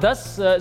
10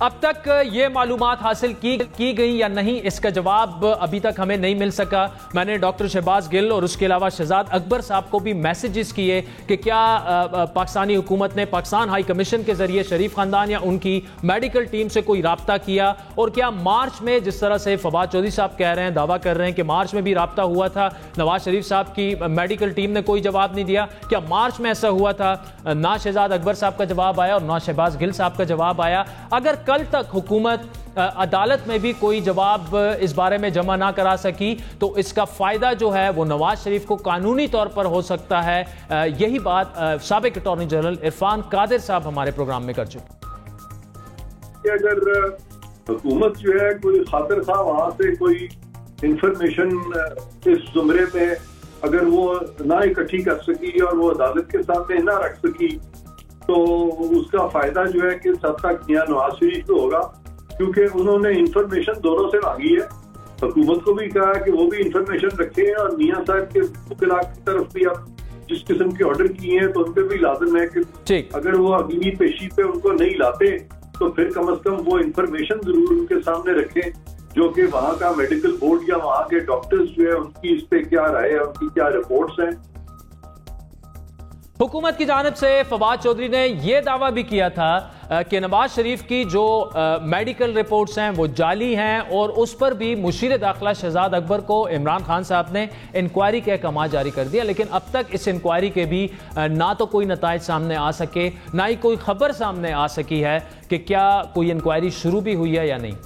اب تک یہ معلومات حاصل کی گئی یا نہیں، اس کا جواب ابھی تک ہمیں نہیں مل سکا۔ میں نے ڈاکٹر شہباز گل اور اس کے علاوہ شہزاد اکبر صاحب کو بھی میسیجز کیے کہ کیا پاکستانی حکومت نے پاکستان ہائی کمیشن کے ذریعے شریف خاندان یا ان کی میڈیکل ٹیم سے کوئی رابطہ کیا، اور کیا مارچ میں جس طرح سے فواد چودھری صاحب کہہ رہے ہیں، دعویٰ کر رہے ہیں کہ مارچ میں بھی رابطہ ہوا تھا، نواز شریف صاحب کی میڈیکل ٹیم نے کوئی جواب نہیں دیا، کیا مارچ میں ایسا ہوا تھا؟ نہ شہزاد اکبر صاحب کا جواب آیا اور نہ شہباز گل صاحب کا جواب آیا۔ اگر کل تک حکومت عدالت میں بھی کوئی جواب اس بارے میں جمع نہ کرا سکی تو اس کا فائدہ جو ہے وہ نواز شریف کو قانونی طور پر ہو سکتا ہے۔ یہی بات سابق اٹارنی جنرل عرفان قادر صاحب ہمارے پروگرام میں کر چکے۔ اگر حکومت جو ہے کوئی خاطر خواہ وہاں سے کوئی انفارمیشن اس زمرے میں اگر وہ نہ اکٹھی کر سکی اور وہ عدالت کے سامنے نہ رکھ سکی تو اس کا فائدہ جو ہے کہ سب تک میاں نواز شریف کو ہوگا، کیونکہ انہوں نے انفارمیشن دونوں سے مانگی ہے۔ حکومت کو بھی کہا کہ وہ بھی انفارمیشن رکھے ہیں، اور میاں صاحب کے وکلاء کی طرف بھی اب جس قسم کے آرڈر کیے ہیں تو ان پہ بھی لازم ہے کہ اگر وہ اگلی پیشی پہ ان کو نہیں لاتے تو پھر کم از کم وہ انفارمیشن ضرور ان کے سامنے رکھیں، جو کہ وہاں کا میڈیکل بورڈ یا وہاں کے ڈاکٹرز جو ہے ان کی اس پہ کیا رائے ہے، ان کی کیا رپورٹس ہیں۔ حکومت کی جانب سے فواد چودھری نے یہ دعویٰ بھی کیا تھا کہ نواز شریف کی جو میڈیکل رپورٹس ہیں وہ جعلی ہیں، اور اس پر بھی مشیر داخلہ شہزاد اکبر کو عمران خان صاحب نے انکوائری کے احکامات جاری کر دیا، لیکن اب تک اس انکوائری کے بھی نہ تو کوئی نتائج سامنے آ سکے، نہ ہی کوئی خبر سامنے آ سکی ہے کہ کیا کوئی انکوائری شروع بھی ہوئی ہے یا نہیں۔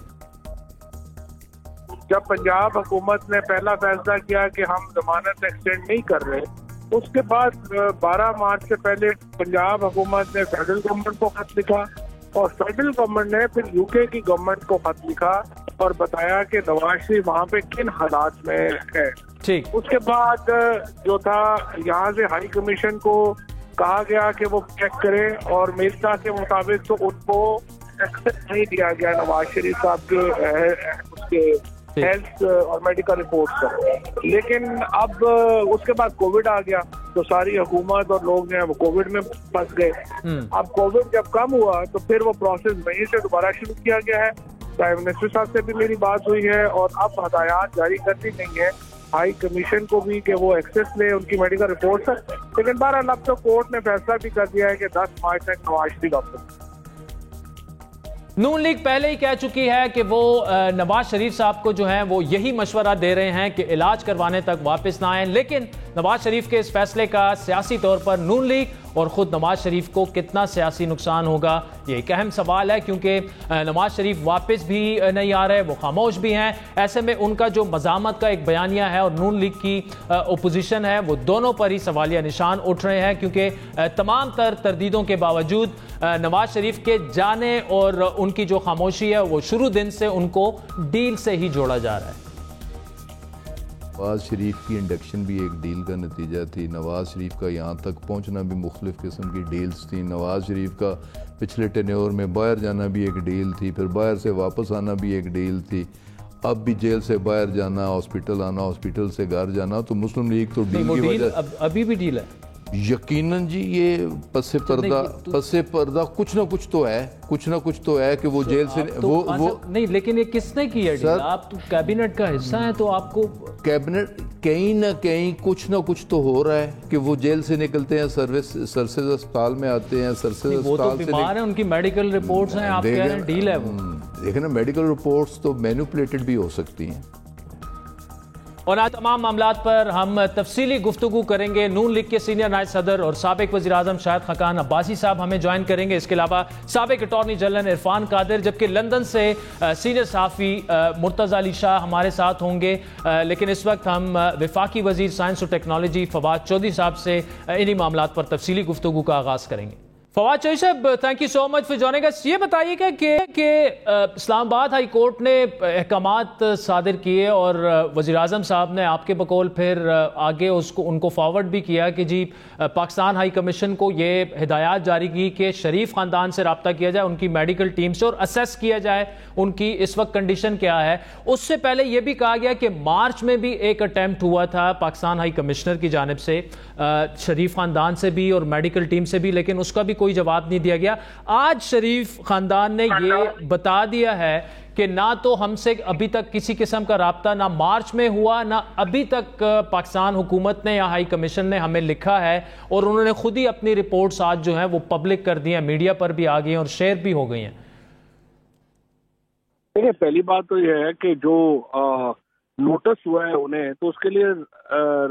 جب پنجاب حکومت نے پہلا فیصلہ کیا کہ ہم ضمانت ایکسٹینڈ نہیں کر رہے، اس کے بعد 12 مارچ سے پہلے پنجاب حکومت نے فیڈرل گورنمنٹ کو خط لکھا، اور فیڈرل گورنمنٹ نے پھر یو کے کی گورنمنٹ کو خط لکھا اور بتایا کہ نواز شریف وہاں پہ کن حالات میں ہے۔ اس کے بعد جو تھا یہاں سے ہائی کمیشن کو کہا گیا کہ وہ چیک کرے، اور میرتا کے مطابق تو ان کو ایکسیس نہیں دیا گیا نواز شریف صاحب کے ہیلتھ اور میڈیکل رپورٹ کا۔ لیکن اب اس کے بعد کووڈ آ گیا تو ساری حکومت اور لوگ جو ہیں وہ کووڈ میں پھنس گئے۔ اب کووڈ جب کم ہوا تو پھر وہ پروسیس وہیں سے دوبارہ شروع کیا گیا ہے۔ پرائم منسٹر صاحب سے بھی میری بات ہوئی ہے، اور اب ہدایات جاری کر دی گئی ہیں ہائی کمیشن کو بھی کہ وہ ایکسیس لے ان کی میڈیکل رپورٹ سے۔ لیکن بہرحال اب تو کورٹ نے فیصلہ بھی کر دیا ہے کہ 10 مارچ تک نواز شریف ڈاکٹر۔ نون لیگ پہلے ہی کہہ چکی ہے کہ وہ نواز شریف صاحب کو جو ہیں وہ یہی مشورہ دے رہے ہیں کہ علاج کروانے تک واپس نہ آئیں، لیکن نواز شریف کے اس فیصلے کا سیاسی طور پر نون لیگ اور خود نواز شریف کو کتنا سیاسی نقصان ہوگا، یہ ایک اہم سوال ہے، کیونکہ نواز شریف واپس بھی نہیں آ رہے، وہ خاموش بھی ہیں۔ ایسے میں ان کا جو مزاحمت کا ایک بیانیہ ہے اور نون لیگ کی اپوزیشن ہے، وہ دونوں پر ہی سوالیہ نشان اٹھ رہے ہیں، کیونکہ تمام تر تردیدوں کے باوجود نواز شریف کے جانے اور ان کی جو خاموشی ہے وہ شروع دن سے ان کو ڈیل سے ہی جوڑا جا رہا ہے۔ نواز شریف کی انڈکشن بھی ایک ڈیل کا نتیجہ تھی، نواز شریف کا یہاں تک پہنچنا بھی مختلف قسم کی ڈیلز تھیں، نواز شریف کا پچھلے ٹینیور میں باہر جانا بھی ایک ڈیل تھی، پھر باہر سے واپس آنا بھی ایک ڈیل تھی، اب بھی جیل سے باہر جانا، ہاسپٹل آنا، ہاسپٹل سے گھر جانا، تو مسلم لیگ تو ڈیل کی وجہ ابھی بھی ڈیل ہے یقیناً جی، یہ پس پردہ کچھ نہ کچھ تو ہے، کچھ نہ کچھ تو ہے کہ وہ جیل سے وہ نہیں، لیکن یہ کس نے کی ہے ڈیل؟ آپ تو کیبنٹ کا حصہ ہیں، تو آپ کو کیبنٹ کہیں نہ کہیں کچھ نہ کچھ تو ہو رہا ہے کہ وہ جیل سے نکلتے ہیں، سرسز اسپتال میں آتے ہیں، سرسز وہ تو بیمار ہیں، ان کی میڈیکل رپورٹس ہیں، آپ کہہ رہے ہیں ڈیل ہے وہ۔ دیکھیں نا، میڈیکل رپورٹس تو مینوپولیٹڈ بھی ہو سکتی ہیں۔ اور آج تمام معاملات پر ہم تفصیلی گفتگو کریں گے۔ نون لیگ کے سینئر نائب صدر اور سابق وزیر اعظم شاہد خاقان عباسی صاحب ہمیں جوائن کریں گے، اس کے علاوہ سابق اٹارنی جنرل عرفان قادر، جبکہ لندن سے سینئر صحافی مرتضی علی شاہ ہمارے ساتھ ہوں گے۔ لیکن اس وقت ہم وفاقی وزیر سائنس اور ٹیکنالوجی فواد چودھری صاحب سے انہی معاملات پر تفصیلی گفتگو کا آغاز کریں گے۔ فواد چودھری صاحب، thank you so much for joining us. یہ بتائیے گا کہ اسلام آباد ہائی کورٹ نے احکامات صادر کیے اور وزیر اعظم صاحب نے آپ کے بقول پھر آگے ان کو فارورڈ بھی کیا کہ جی پاکستان ہائی کمیشن کو یہ ہدایات جاری کی کہ شریف خاندان سے رابطہ کیا جائے، ان کی میڈیکل ٹیم سے، اور اسیس کیا جائے ان کی اس وقت کنڈیشن کیا ہے۔ اس سے پہلے یہ بھی کہا گیا کہ مارچ میں بھی ایک اٹیمپٹ ہوا تھا پاکستان ہائی کمشنر کی جانب سے شریف خاندان سے بھی اور میڈیکل ٹیم سے بھی، لیکن اس کا بھی کوئی جواب نہیں دیا گیا. آج شریف خاندان نے یہ بتا دیا ہے کہ نہ تو ہم سے ابھی تک کسی قسم کا رابطہ نہ مارچ میں ہوا، نہ ابھی تک پاکستان حکومت نے یا ہائی کمیشن نے ہمیں لکھا ہے، اور انہوں نے خود ہی اپنی رپورٹس آج جو ہیں وہ پبلک کر دی ہیں، میڈیا پر بھی آ گئی ہیں اور شیئر بھی ہو گئی ہیں. دیکھیں، پہلی بات تو یہ ہے کہ جو نوٹس ہوا ہے انہیں، تو اس کے لیے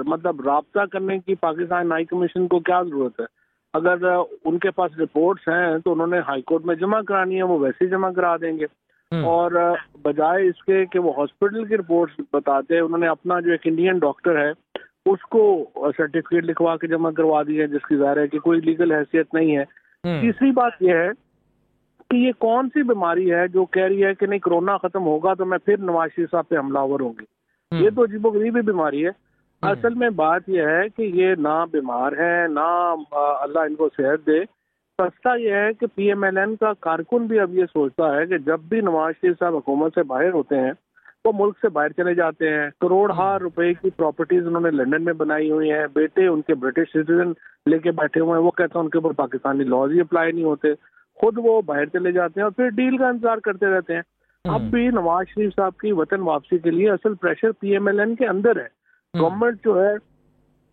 مطلب رابطہ کرنے کی پاکستان ہائی کمیشن کو کیا ضرورت ہے؟ اگر ان کے پاس رپورٹس ہیں تو انہوں نے ہائی کورٹ میں جمع کرانی ہے، وہ ویسے ہی جمع کرا دیں گے. اور بجائے اس کے کہ وہ ہاسپٹل کی رپورٹس بتاتے ہیں، انہوں نے اپنا جو ایک انڈین ڈاکٹر ہے اس کو سرٹیفکیٹ لکھوا کے جمع کروا دی ہے، جس کی ظاہر ہے کہ کوئی لیگل حیثیت نہیں ہے. تیسری بات یہ ہے کہ یہ کون سی بیماری ہے جو کہہ رہی ہے کہ نہیں کرونا ختم ہوگا تو میں پھر نواز شریف صاحب پہ حملہ آور ہوں گی. یہ تو عجیب و غریب بیماری ہے. اصل میں بات یہ ہے کہ یہ نہ بیمار ہیں، نہ اللہ ان کو صحت دے. سستا یہ ہے کہ پی ایم ایل این کا کارکن بھی اب یہ سوچتا ہے کہ جب بھی نواز شریف صاحب حکومت سے باہر ہوتے ہیں وہ ملک سے باہر چلے جاتے ہیں. کروڑ ہار روپے کی پراپرٹیز انہوں نے لندن میں بنائی ہوئی ہیں، بیٹے ان کے برٹش سٹیزن لے کے بیٹھے ہوئے ہیں، وہ کہتے ہیں ان کے اوپر پاکستانی لاز ہی اپلائی نہیں ہوتے، خود وہ باہر چلے جاتے ہیں اور پھر ڈیل کا انتظار کرتے رہتے ہیں. اب بھی نواز شریف صاحب کی وطن واپسی کے لیے اصل pressure P M L N کے اندر ہے. گورنمنٹ جو ہے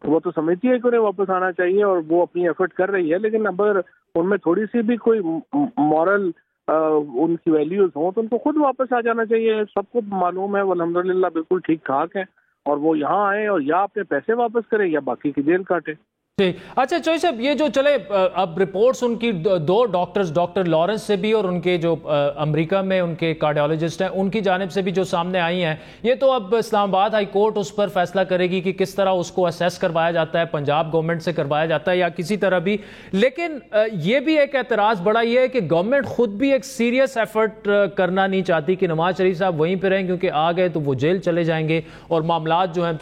وہ تو سمجھتی ہے کہ انہیں واپس آنا چاہیے اور وہ اپنی ایفرٹ کر رہی ہے، لیکن اگر ان میں تھوڑی سی بھی کوئی مورل ان کی ویلیوز ہوں تو ان کو خود واپس آ جانا چاہیے. سب کو معلوم ہے وہ الحمدللہ بالکل ٹھیک ٹھاک ہیں، اور وہ یہاں آئیں اور یا اپنے پیسے واپس کریں یا باقی کی جیل کاٹیں. ٹھیک. اچھا چوہی صاحب، یہ جو چلے اب رپورٹس ان کی دو ڈاکٹرز، ڈاکٹر لارنس سے بھی اور ان کے جو امریکہ میں ان کے کارڈیالوجسٹ ہیں ان کی جانب سے بھی جو سامنے آئی ہیں، یہ تو اب اسلام آباد ہائی کورٹ اس پر فیصلہ کرے گی کہ کس طرح اس کو اسیس کروایا جاتا ہے، پنجاب گورنمنٹ سے کروایا جاتا ہے یا کسی طرح بھی. لیکن یہ بھی ایک اعتراض بڑا یہ ہے کہ گورنمنٹ خود بھی ایک سیریس ایفرٹ کرنا نہیں چاہتی کہ نواز شریف صاحب وہیں پہ رہیں، کیونکہ آ گئے تو وہ جیل چلے جائیں گے اور معاملات جو ہے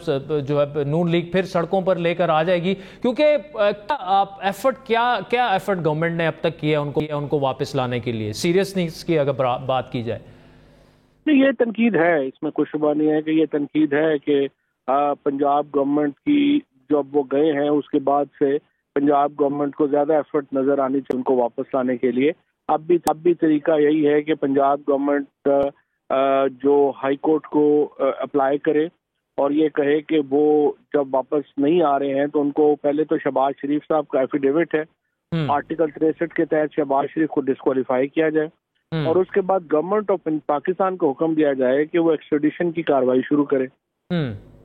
نون لیگ پھر سڑکوں پر لے کر آ جائے گی. کیونکہ کیا ایفرٹ گورنمنٹ نے اب تک کیا ان کو واپس لانے کے لیے، سیریسنس کی اگر بات کی جائے؟ یہ تنقید ہے، اس میں کوئی شبہ نہیں ہے کہ یہ تنقید ہے کہ پنجاب گورنمنٹ کی جب وہ گئے ہیں اس کے بعد سے پنجاب گورنمنٹ کو زیادہ ایفرٹ نظر آنی چاہیے ان کو واپس لانے کے لیے. اب بھی طریقہ یہی ہے کہ پنجاب گورنمنٹ جو ہائی کورٹ کو اپلائی کرے اور یہ کہے کہ وہ جب واپس نہیں آ رہے ہیں تو ان کو پہلے تو شہباز شریف صاحب کا ایفیڈیوٹ ہے، آرٹیکل 63 کے تحت شہباز شریف کو ڈسکوالیفائی کیا جائے، اور اس کے بعد گورنمنٹ آف پاکستان کو حکم دیا جائے کہ وہ ایکسٹریڈیشن کی کارروائی شروع کرے.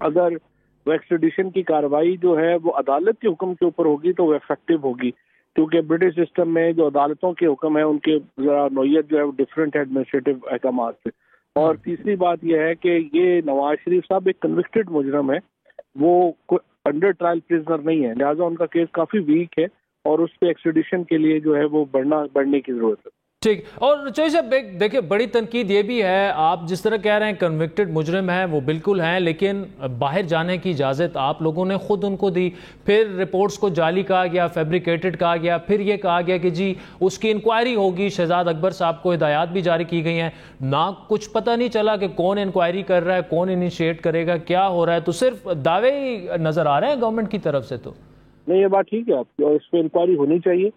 اگر وہ ایکسٹریڈیشن کی کارروائی جو ہے وہ عدالت کے حکم کے اوپر ہوگی تو وہ افیکٹو ہوگی، کیونکہ برٹش سسٹم میں جو عدالتوں کے حکم ہے ان کے ذرا نوعیت جو ہے وہ ڈفرینٹ ہے ایڈمنسٹریٹو احکامات سے. اور تیسری بات یہ ہے کہ یہ نواز شریف صاحب ایک کنوکٹڈ مجرم ہے، وہ انڈر ٹرائل پرزنر نہیں ہے، لہٰذا ان کا کیس کافی ویک ہے اور اس پہ ایکسٹریڈیشن کے لیے جو ہے وہ بڑھنے کی ضرورت ہے. ٹھیک. اور چوہی صاحب دیکھیں بڑی تنقید یہ بھی ہے، آپ جس طرح کہہ رہے ہیں کنوکٹڈ مجرم ہیں وہ بالکل ہیں، لیکن باہر جانے کی اجازت آپ لوگوں نے خود ان کو دی، پھر رپورٹس کو جعلی کہا گیا، فیبریکیٹڈ کہا گیا، پھر یہ کہا گیا کہ جی اس کی انکوائری ہوگی، شہزاد اکبر صاحب کو ہدایات بھی جاری کی گئی ہیں، نہ کچھ پتہ نہیں چلا کہ کون انکوائری کر رہا ہے، کون انیشیٹ کرے گا، کیا ہو رہا ہے. تو صرف دعوے ہی نظر آ رہے ہیں گورنمنٹ کی طرف سے. تو نہیں، یہ بات ٹھیک ہے آپ کی، اور اس پہ انکوائری ہونی چاہیے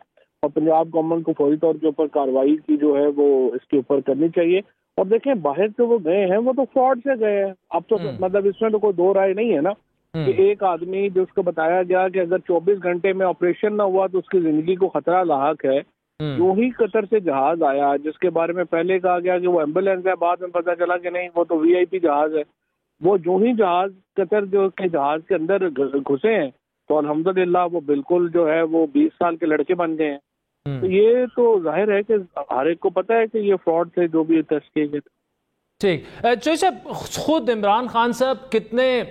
اور پنجاب گورنمنٹ کو فوری طور کے اوپر کارروائی کی جو ہے وہ اس کے اوپر کرنی چاہیے. اور دیکھیں باہر سے وہ گئے ہیں وہ تو فراڈ سے گئے ہیں. اب تو مطلب اس میں تو کوئی دو رائے نہیں ہے نا کہ ایک آدمی جس کو بتایا گیا کہ اگر 24 گھنٹے میں آپریشن نہ ہوا تو اس کی زندگی کو خطرہ لاحق ہے، جو ہی قطر سے جہاز آیا جس کے بارے میں پہلے کہا گیا کہ وہ ایمبولینس ہے، بعد میں پتہ چلا کہ نہیں وہ تو VIP جہاز ہے. وہ جو ہی جہاز قطر جو کے جہاز کے اندر گھسے ہیں تو الحمدللہ وہ بالکل جو ہے وہ 20 سال کے لڑکے بن گئے ہیں. تو یہ تو ظاہر ہے کہ ہر ایک کو پتا ہے کہ یہ فراڈ تھے جو بھی ٹیسٹ کیے گئے. ٹھیک. چوہی صاحب خود عمران خان صاحب کتنے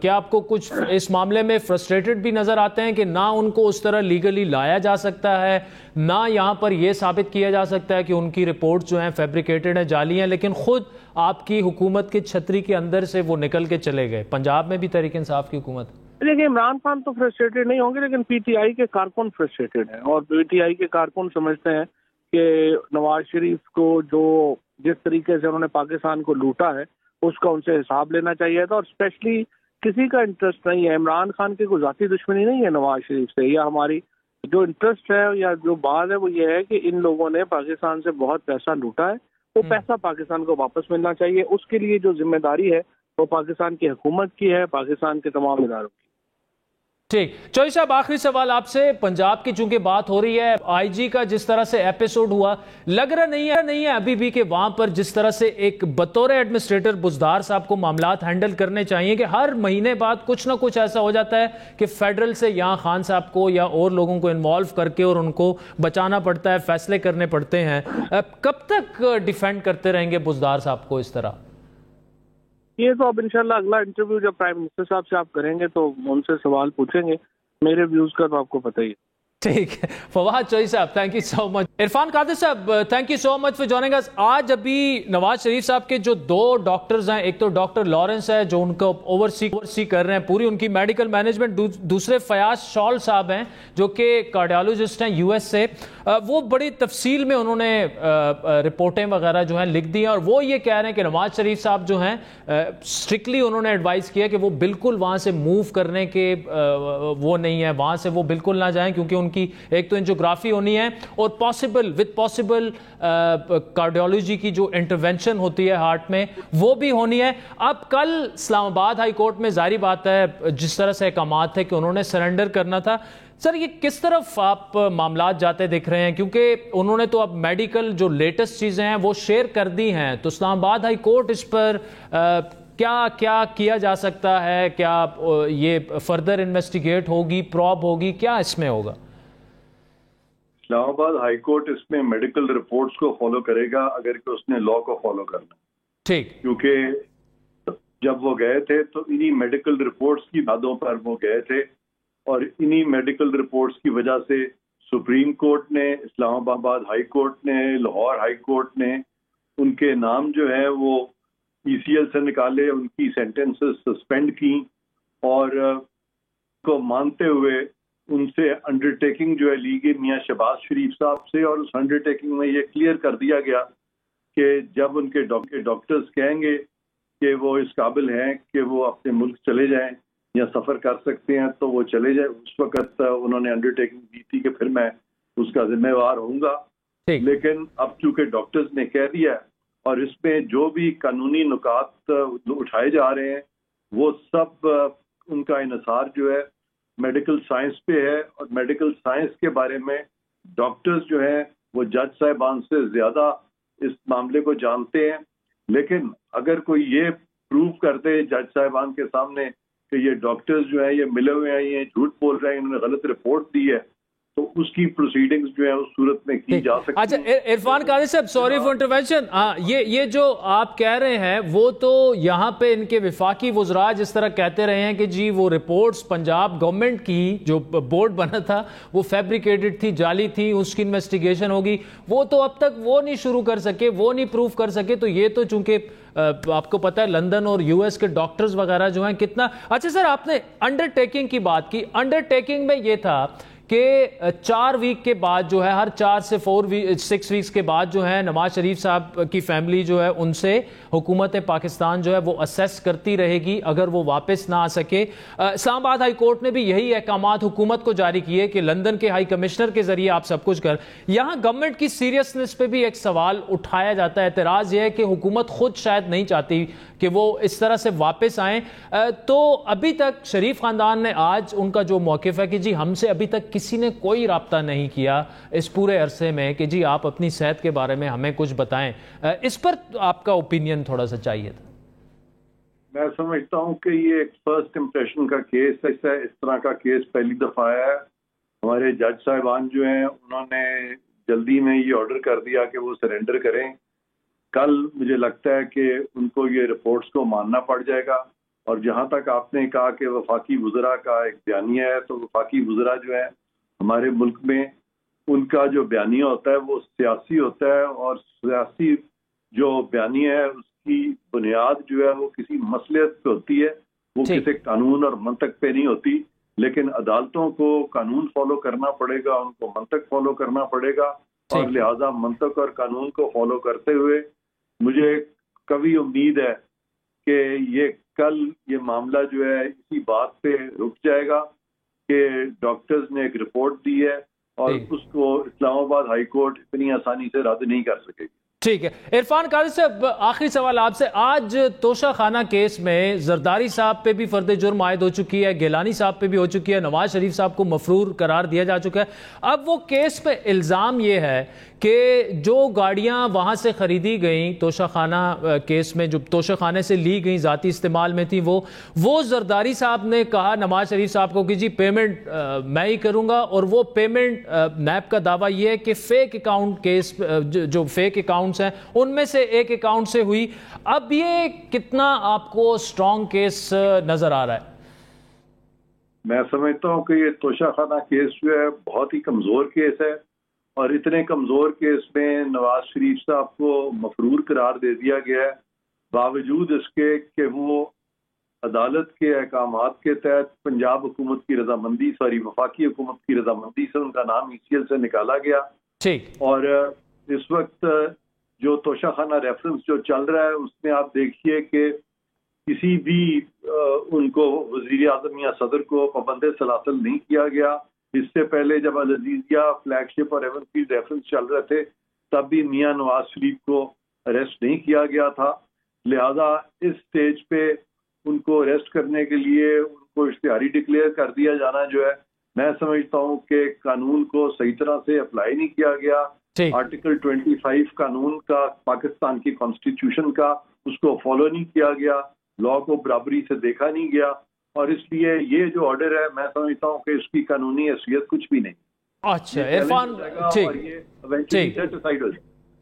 کیا آپ کو کچھ اس معاملے میں فرسٹریٹڈ بھی نظر آتے ہیں کہ نہ ان کو اس طرح لیگلی لایا جا سکتا ہے، نہ یہاں پر یہ ثابت کیا جا سکتا ہے کہ ان کی رپورٹ جو ہیں فیبریکیٹڈ ہیں، جعلی ہیں، لیکن خود آپ کی حکومت کی چھتری کے اندر سے وہ نکل کے چلے گئے؟ پنجاب میں بھی تحریک انصاف کی حکومت. دیکھیں عمران خان تو فرسٹریٹڈ نہیں ہوں گے، لیکن PTI کے کارکن فرسٹریٹڈ ہیں، اور PTI کے کارکن سمجھتے ہیں کہ نواز شریف کو جو جس طریقے سے انہوں نے پاکستان کو لوٹا ہے اس کا ان سے حساب لینا چاہیے تھا. اور اسپیشلی کسی کا انٹرسٹ نہیں ہے، عمران خان کی کوئی ذاتی دشمنی نہیں ہے نواز شریف سے یا ہماری جو انٹرسٹ ہے یا جو بات ہے وہ یہ ہے کہ ان لوگوں نے پاکستان سے بہت پیسہ لوٹا ہے، وہ پیسہ پاکستان کو واپس ملنا چاہیے. اس کے لیے جو ذمہ داری ہے وہ پاکستان کی حکومت کی ہے، پاکستان کے تمام اداروں کی. ٹھیک. چوہدری صاحب آخری سوال آپ سے، پنجاب کی چونکہ بات ہو رہی ہے، آئی جی کا جس طرح سے ایپیسوڈ ہوا، لگ رہا نہیں ہے ابھی بھی کہ وہاں پر جس طرح سے ایک بطور ایڈمنسٹریٹر بزدار صاحب کو معاملات ہینڈل کرنے چاہیے کہ ہر مہینے بعد کچھ نہ کچھ ایسا ہو جاتا ہے کہ فیڈرل سے یہاں خان صاحب کو یا اور لوگوں کو انوالو کر کے اور ان کو بچانا پڑتا ہے، فیصلے کرنے پڑتے ہیں. کب تک ڈیفینڈ کرتے رہیں گے بزدار صاحب کو اس طرح؟ یہ تو اب انشاءاللہ اگلا انٹرویو جب پرائم منسٹر صاحب سے آپ کریں گے تو ان سے سوال پوچھیں گے. میرے ویوز کا تو آپ کو پتہ ہی ہے. ٹھیک ہے. فواد چوہدری صاحب thank you so much. Irfan Qadir صاحب thank you so much for joining us. آج ابھی نواز شریف صاحب کے جو دو ڈاکٹرز ہیں، ایک تو ڈاکٹر لارنس ہے جو ان کو اوورسی کر رہے ہیں پوری ان کی میڈیکل مینجمنٹ، دوسرے فیاض شال صاحب ہیں جو کہ کارڈیالوجسٹ ہیں یو ایس سے. وہ بڑی تفصیل میں انہوں نے رپورٹیں وغیرہ جو ہیں لکھ دی ہیں اور وہ یہ کہہ رہے ہیں کہ نواز شریف صاحب جو ہیں اسٹرکٹلی انہوں نے ایڈوائز کیا کہ وہ بالکل وہاں سے موو کرنے کے وہ نہیں ہے، وہاں سے وہ بالکل نہ جائیں کیونکہ ان کی ایک تو انجیوگرافی ہونی ہے اور پاسبل کارڈیولوجی کی جو انٹرونشن ہوتی ہے ہارٹ میں وہ بھی ہونی ہے. اب کل اسلام آباد ہائی کورٹ میں ظاہری بات ہے جس طرح سے احکامات تھے کہ انہوں نے سرنڈر کرنا تھا. سر یہ کس طرف آپ معاملات جاتے دکھ رہے ہیں؟ کیونکہ انہوں نے تو اب میڈیکل جو لیٹسٹ چیزیں ہیں وہ شیئر کر دی ہیں، تو اسلام آباد ہائی کورٹ اس پر کیا کیا جا سکتا ہے؟ کیا یہ فردر انویسٹیگیٹ ہوگی، پروب ہوگی، کیا اس میں ہوگا؟ اسلام آباد ہائی کورٹ اس میں میڈیکل رپورٹس کو فالو کرے گا اگر کہ اس نے لا کو فالو کرنا. ٹھیک. کیونکہ جب وہ گئے تھے تو انہی میڈیکل رپورٹس کی باتوں پر وہ گئے تھے اور انہی میڈیکل رپورٹس کی وجہ سے سپریم کورٹ نے، اسلام آباد ہائی کورٹ نے، لاہور ہائی کورٹ نے ان کے نام جو ہے وہ ای سی ایل سے نکالے، ان کی سینٹنسز سسپینڈ کی اور کو مانتے ہوئے ان سے انڈر ٹیکنگ جو ہے لی گئی میاں شہباز شریف صاحب سے. اور اس انڈر ٹیکنگ میں یہ کلیئر کر دیا گیا کہ جب ان کے ڈاکٹرز کہیں گے کہ وہ اس قابل ہیں کہ وہ اپنے ملک چلے جائیں یا سفر کر سکتے ہیں تو وہ چلے جائیں. اس وقت انہوں نے انڈر ٹیکنگ دی تھی کہ پھر میں اس کا ذمہ وار ہوں گا. لیکن اب چونکہ ڈاکٹرز نے کہہ دیا اور اس میں جو بھی قانونی نکات اٹھائے جا رہے ہیں وہ سب ان کا انحصار جو ہے میڈیکل سائنس پہ ہے اور میڈیکل سائنس کے بارے میں ڈاکٹرز جو ہیں وہ جج صاحبان سے زیادہ اس معاملے کو جانتے ہیں. لیکن اگر کوئی یہ پروف کرتے جج صاحبان کے سامنے کہ یہ ڈاکٹرز جو ہیں یہ ملے ہوئے ہیں، یہ جھوٹ بول رہے ہیں، انہوں نے غلط رپورٹ دی ہے، تو اس کی پروسیڈنگز جو ہے اس صورت میں کی جا سکتی. اچھا عرفان قادری صاحب سوری فار انٹرونشن، یہ جو آپ کہہ رہے ہیں وہ تو یہاں پہ ان کے وفاقی وزراء جس طرح کہتے رہے ہیں کہ جی وہ رپورٹس پنجاب گورنمنٹ کی جو بورڈ بنا تھا وہ فیبریکیٹڈ تھی، جعلی تھی، اس کی انویسٹیگیشن ہوگی، وہ تو اب تک وہ نہیں شروع کر سکے، وہ نہیں پروف کر سکے. تو یہ تو چونکہ آپ کو پتا ہے لندن اور یو ایس کے ڈاکٹرز وغیرہ جو ہیں کتنا. اچھا سر آپ نے انڈر ٹیکنگ کی بات کی، انڈر ٹیکنگ میں یہ تھا کہ 4 ویک کے بعد جو ہے ہر 4 سے 6 ویکس کے بعد جو ہے نواز شریف صاحب کی فیملی جو ہے ان سے حکومت پاکستان جو ہے وہ اسیس کرتی رہے گی اگر وہ واپس نہ آ سکے. اسلام آباد ہائی کورٹ نے بھی یہی احکامات حکومت کو جاری کیے کہ لندن کے ہائی کمشنر کے ذریعے آپ سب کچھ کر. یہاں گورنمنٹ کی سیریسنس پہ بھی ایک سوال اٹھایا جاتا ہے، اعتراض یہ ہے کہ حکومت خود شاید نہیں چاہتی کہ وہ اس طرح سے واپس آئیں. تو ابھی تک شریف خاندان نے آج ان کا جو موقف ہے کہ جی ہم سے ابھی تک کسی نے کوئی رابطہ نہیں کیا اس پورے عرصے میں کہ جی آپ اپنی صحت کے بارے میں ہمیں کچھ بتائیں. اس پر آپ کا اوپینین تھوڑا سا چاہیے تھا. میں سمجھتا ہوں کہ یہ ایک فرسٹ امپریشن کا کیس ہے، اس طرح کا کیس پہلی دفعہ آیا ہے. ہمارے جج صاحبان جو ہیں انہوں نے جلدی میں یہ آرڈر کر دیا کہ وہ سرنڈر کریں. کل مجھے لگتا ہے کہ ان کو یہ رپورٹس کو ماننا پڑ جائے گا. اور جہاں تک آپ نے کہا کہ وفاقی وزراء کا ایک بیانیہ ہے، تو وفاقی وزراء جو ہے ہمارے ملک میں ان کا جو بیانیہ ہوتا ہے وہ سیاسی ہوتا ہے اور سیاسی جو بیانیہ ہے اس کی بنیاد جو ہے وہ کسی مصلحت پہ ہوتی ہے، وہ کسی قانون اور منطق پہ نہیں ہوتی. لیکن عدالتوں کو قانون فالو کرنا پڑے گا، ان کو منطق فالو کرنا پڑے گا اور لہٰذا منطق اور قانون کو فالو کرتے ہوئے مجھے کبھی امید ہے کہ یہ کل یہ معاملہ جو ہے اسی بات پہ رک جائے گا کہ ڈاکٹرز نے ایک رپورٹ دی ہے اور اس کو اسلام آباد ہائی کورٹ اتنی آسانی سے رد نہیں کر سکے گی. ٹھیک ہے. عرفان قادری صاحب، آخری سوال آپ سے. آج توشہ خانہ کیس میں زرداری صاحب پہ بھی فرد جرم عائد ہو چکی ہے، گیلانی صاحب پہ بھی ہو چکی ہے، نواز شریف صاحب کو مفرور قرار دیا جا چکا ہے. اب وہ کیس پہ الزام یہ ہے کہ جو گاڑیاں وہاں سے خریدی گئیں توشہ خانہ کیس میں، جو توشہ خانے سے لی گئیں ذاتی استعمال میں تھیں، وہ زرداری صاحب نے کہا نواز شریف صاحب کو کہ جی پیمنٹ میں ہی کروں گا، اور وہ پیمنٹ نیب کا دعویٰ یہ ہے کہ فیک اکاؤنٹ کیس، جو فیک اکاؤنٹس ہیں ان میں سے ایک اکاؤنٹ سے ہوئی. اب یہ کتنا آپ کو سٹرونگ کیس نظر آ رہا ہے؟ میں سمجھتا ہوں کہ یہ توشہ خانہ کیس جو ہے بہت ہی کمزور کیس ہے، اور اتنے کمزور کیس میں نواز شریف صاحب کو مفرور قرار دے دیا گیا ہے، باوجود اس کے کہ وہ عدالت کے احکامات کے تحت پنجاب حکومت کی رضامندی، وفاقی حکومت کی رضامندی سے ان کا نام ECL سے نکالا گیا. ٹھیک. اور اس وقت جو توشہ خانہ ریفرنس جو چل رہا ہے اس میں آپ دیکھیے کہ کسی بھی ان کو وزیر اعظم یا صدر کو پابند سلاسل نہیں کیا گیا. اس سے پہلے جب العزیزیہ فلیگ شپ اور ایون فیلڈ ریفرنس چل رہے تھے تب بھی میاں نواز شریف کو اریسٹ نہیں کیا گیا تھا. لہذا اس سٹیج پہ ان کو اریسٹ کرنے کے لیے ان کو اشتہاری ڈکلیئر کر دیا جانا جو ہے، میں سمجھتا ہوں کہ قانون کو صحیح طرح سے اپلائی نہیں کیا گیا. آرٹیکل 25 قانون کا، پاکستان کی کانسٹیٹیوشن کا، اس کو فالو نہیں کیا گیا، لا کو برابری سے دیکھا نہیں گیا، اور اس لیے یہ جو آرڈر ہے میں سمجھتا ہوں کہ اس کی قانونی حیثیت کچھ بھی نہیں. اچھا عرفان،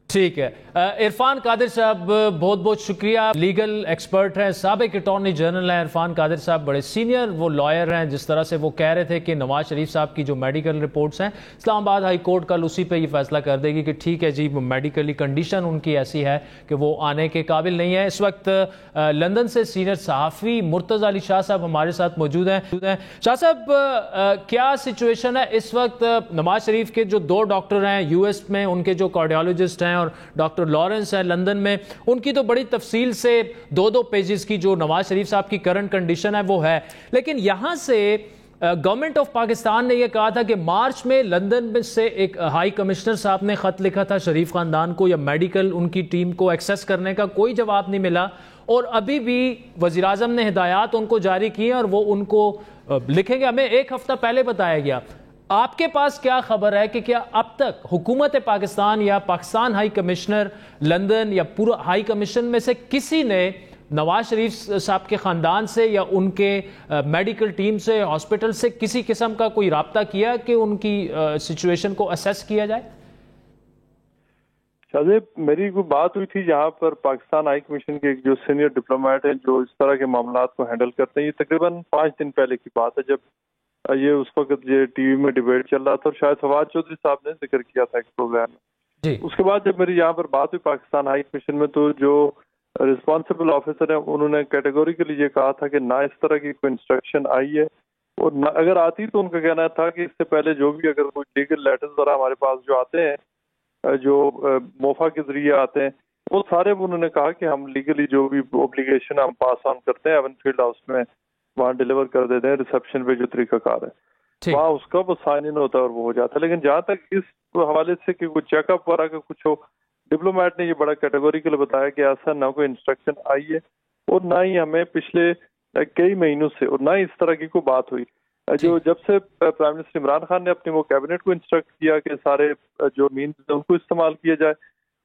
ٹھیک ہے. عرفان قادری صاحب بہت بہت شکریہ. لیگل ایکسپرٹ ہیں، سابق اٹارنی جنرل ہیں عرفان قادری صاحب، بڑے سینئر وہ لائر ہیں. جس طرح سے وہ کہہ رہے تھے کہ نواز شریف صاحب کی جو میڈیکل رپورٹس ہیں اسلام آباد ہائی کورٹ کل اسی پہ یہ فیصلہ کر دے گی کہ ٹھیک ہے جی میڈیکلی کنڈیشن ان کی ایسی ہے کہ وہ آنے کے قابل نہیں ہے. اس وقت لندن سے سینئر صحافی مرتضی علی شاہ صاحب ہمارے ساتھ موجود ہیں. شاہ صاحب، کیا سچویشن ہے اس وقت؟ نواز شریف کے جو 2 ڈاکٹر ہیں US میں، ان کے جو کارڈیالوجسٹ ہیں، اور ڈاکٹر لارنس ہے لندن میں، ان کی تو بڑی تفصیل سے 2 پیجز کی جو نواز شریف صاحب کی کرنٹ کنڈیشن ہے وہ ہے. لیکن یہاں سے گورنمنٹ آف پاکستان نے یہ کہا تھا کہ مارچ میں لندن میں سے ایک ہائی کمشنر صاحب نے خط لکھا تھا شریف خاندان کو، یا میڈیکل ان کی ٹیم کو ایکسیس کرنے کا کوئی جواب نہیں ملا، اور ابھی بھی وزیر اعظم نے ہدایات ان کو جاری کی ہیں اور وہ ان کو لکھیں گے. ہمیں 1 ہفتہ پہلے بتایا گیا. آپ کے پاس کیا خبر ہے کہ کیا اب تک حکومت پاکستان یا پاکستان ہائی کمشنر لندن یا پورا ہائی کمیشن میں سے کسی نے نواز شریف صاحب کے خاندان سے یا ان کے میڈیکل ٹیم سے، ہاسپٹل سے کسی قسم کا کوئی رابطہ کیا کہ ان کی سچویشن کو اسیس کیا جائے؟ شاہزیب، میری کوئی بات ہوئی تھی یہاں پر پاکستان ہائی کمیشن کے جو سینئر ڈپلومیٹ ہیں جو اس طرح کے معاملات کو ہینڈل کرتے ہیں. یہ تقریباً 5 دن پہلے کی بات ہے، جب یہ اس وقت یہ ٹی وی میں ڈیبیٹ چل رہا تھا، اور شاید فواد چودھری صاحب نے ذکر کیا تھا ایک پروگرام میں. اس کے بعد جب میری یہاں پر بات ہوئی پاکستان ہائی کمیشن میں، تو جو رسپانسبل آفیسر ہیں انہوں نے کیٹیگوریکلی یہ کہا تھا کہ نہ اس طرح کی کوئی انسٹرکشن آئی ہے، اور نہ اگر آتی تو ان کا کہنا تھا کہ اس سے پہلے جو بھی اگر کوئی لیگل لیٹرز وغیرہ ہمارے پاس جو آتے ہیں، جو موفا کے ذریعے آتے ہیں، وہ سارے انہوں نے کہا کہ ہم لیگلی جو بھی اوبلیگیشن ہم پاس آن کرتے ہیں ایون فیلڈ ہاؤس میں وہاں ڈیلیور کر دیتے ہیں، ریسیپشن پہ جو طریقہ کار ہے وہاں اس کا وہ سائن ان ہوتا ہے اور وہ ہو جاتا ہے. لیکن جہاں تک اس حوالے سے کہ کوئی چیک اپ وغیرہ کا کچھ ہو، ڈپلومیٹ نے یہ بڑا کیٹیگوریکل بتایا کہ ایسا نہ کوئی انسٹرکشن آئی ہے، اور نہ ہی ہمیں پچھلے کئی مہینوں سے، اور نہ ہی اس طرح کی کوئی بات ہوئی. جو جب سے پرائم منسٹر عمران خان نے اپنی وہ کیبنٹ کو انسٹرکٹ کیا کہ سارے جو مینز ان کو استعمال کیا جائے،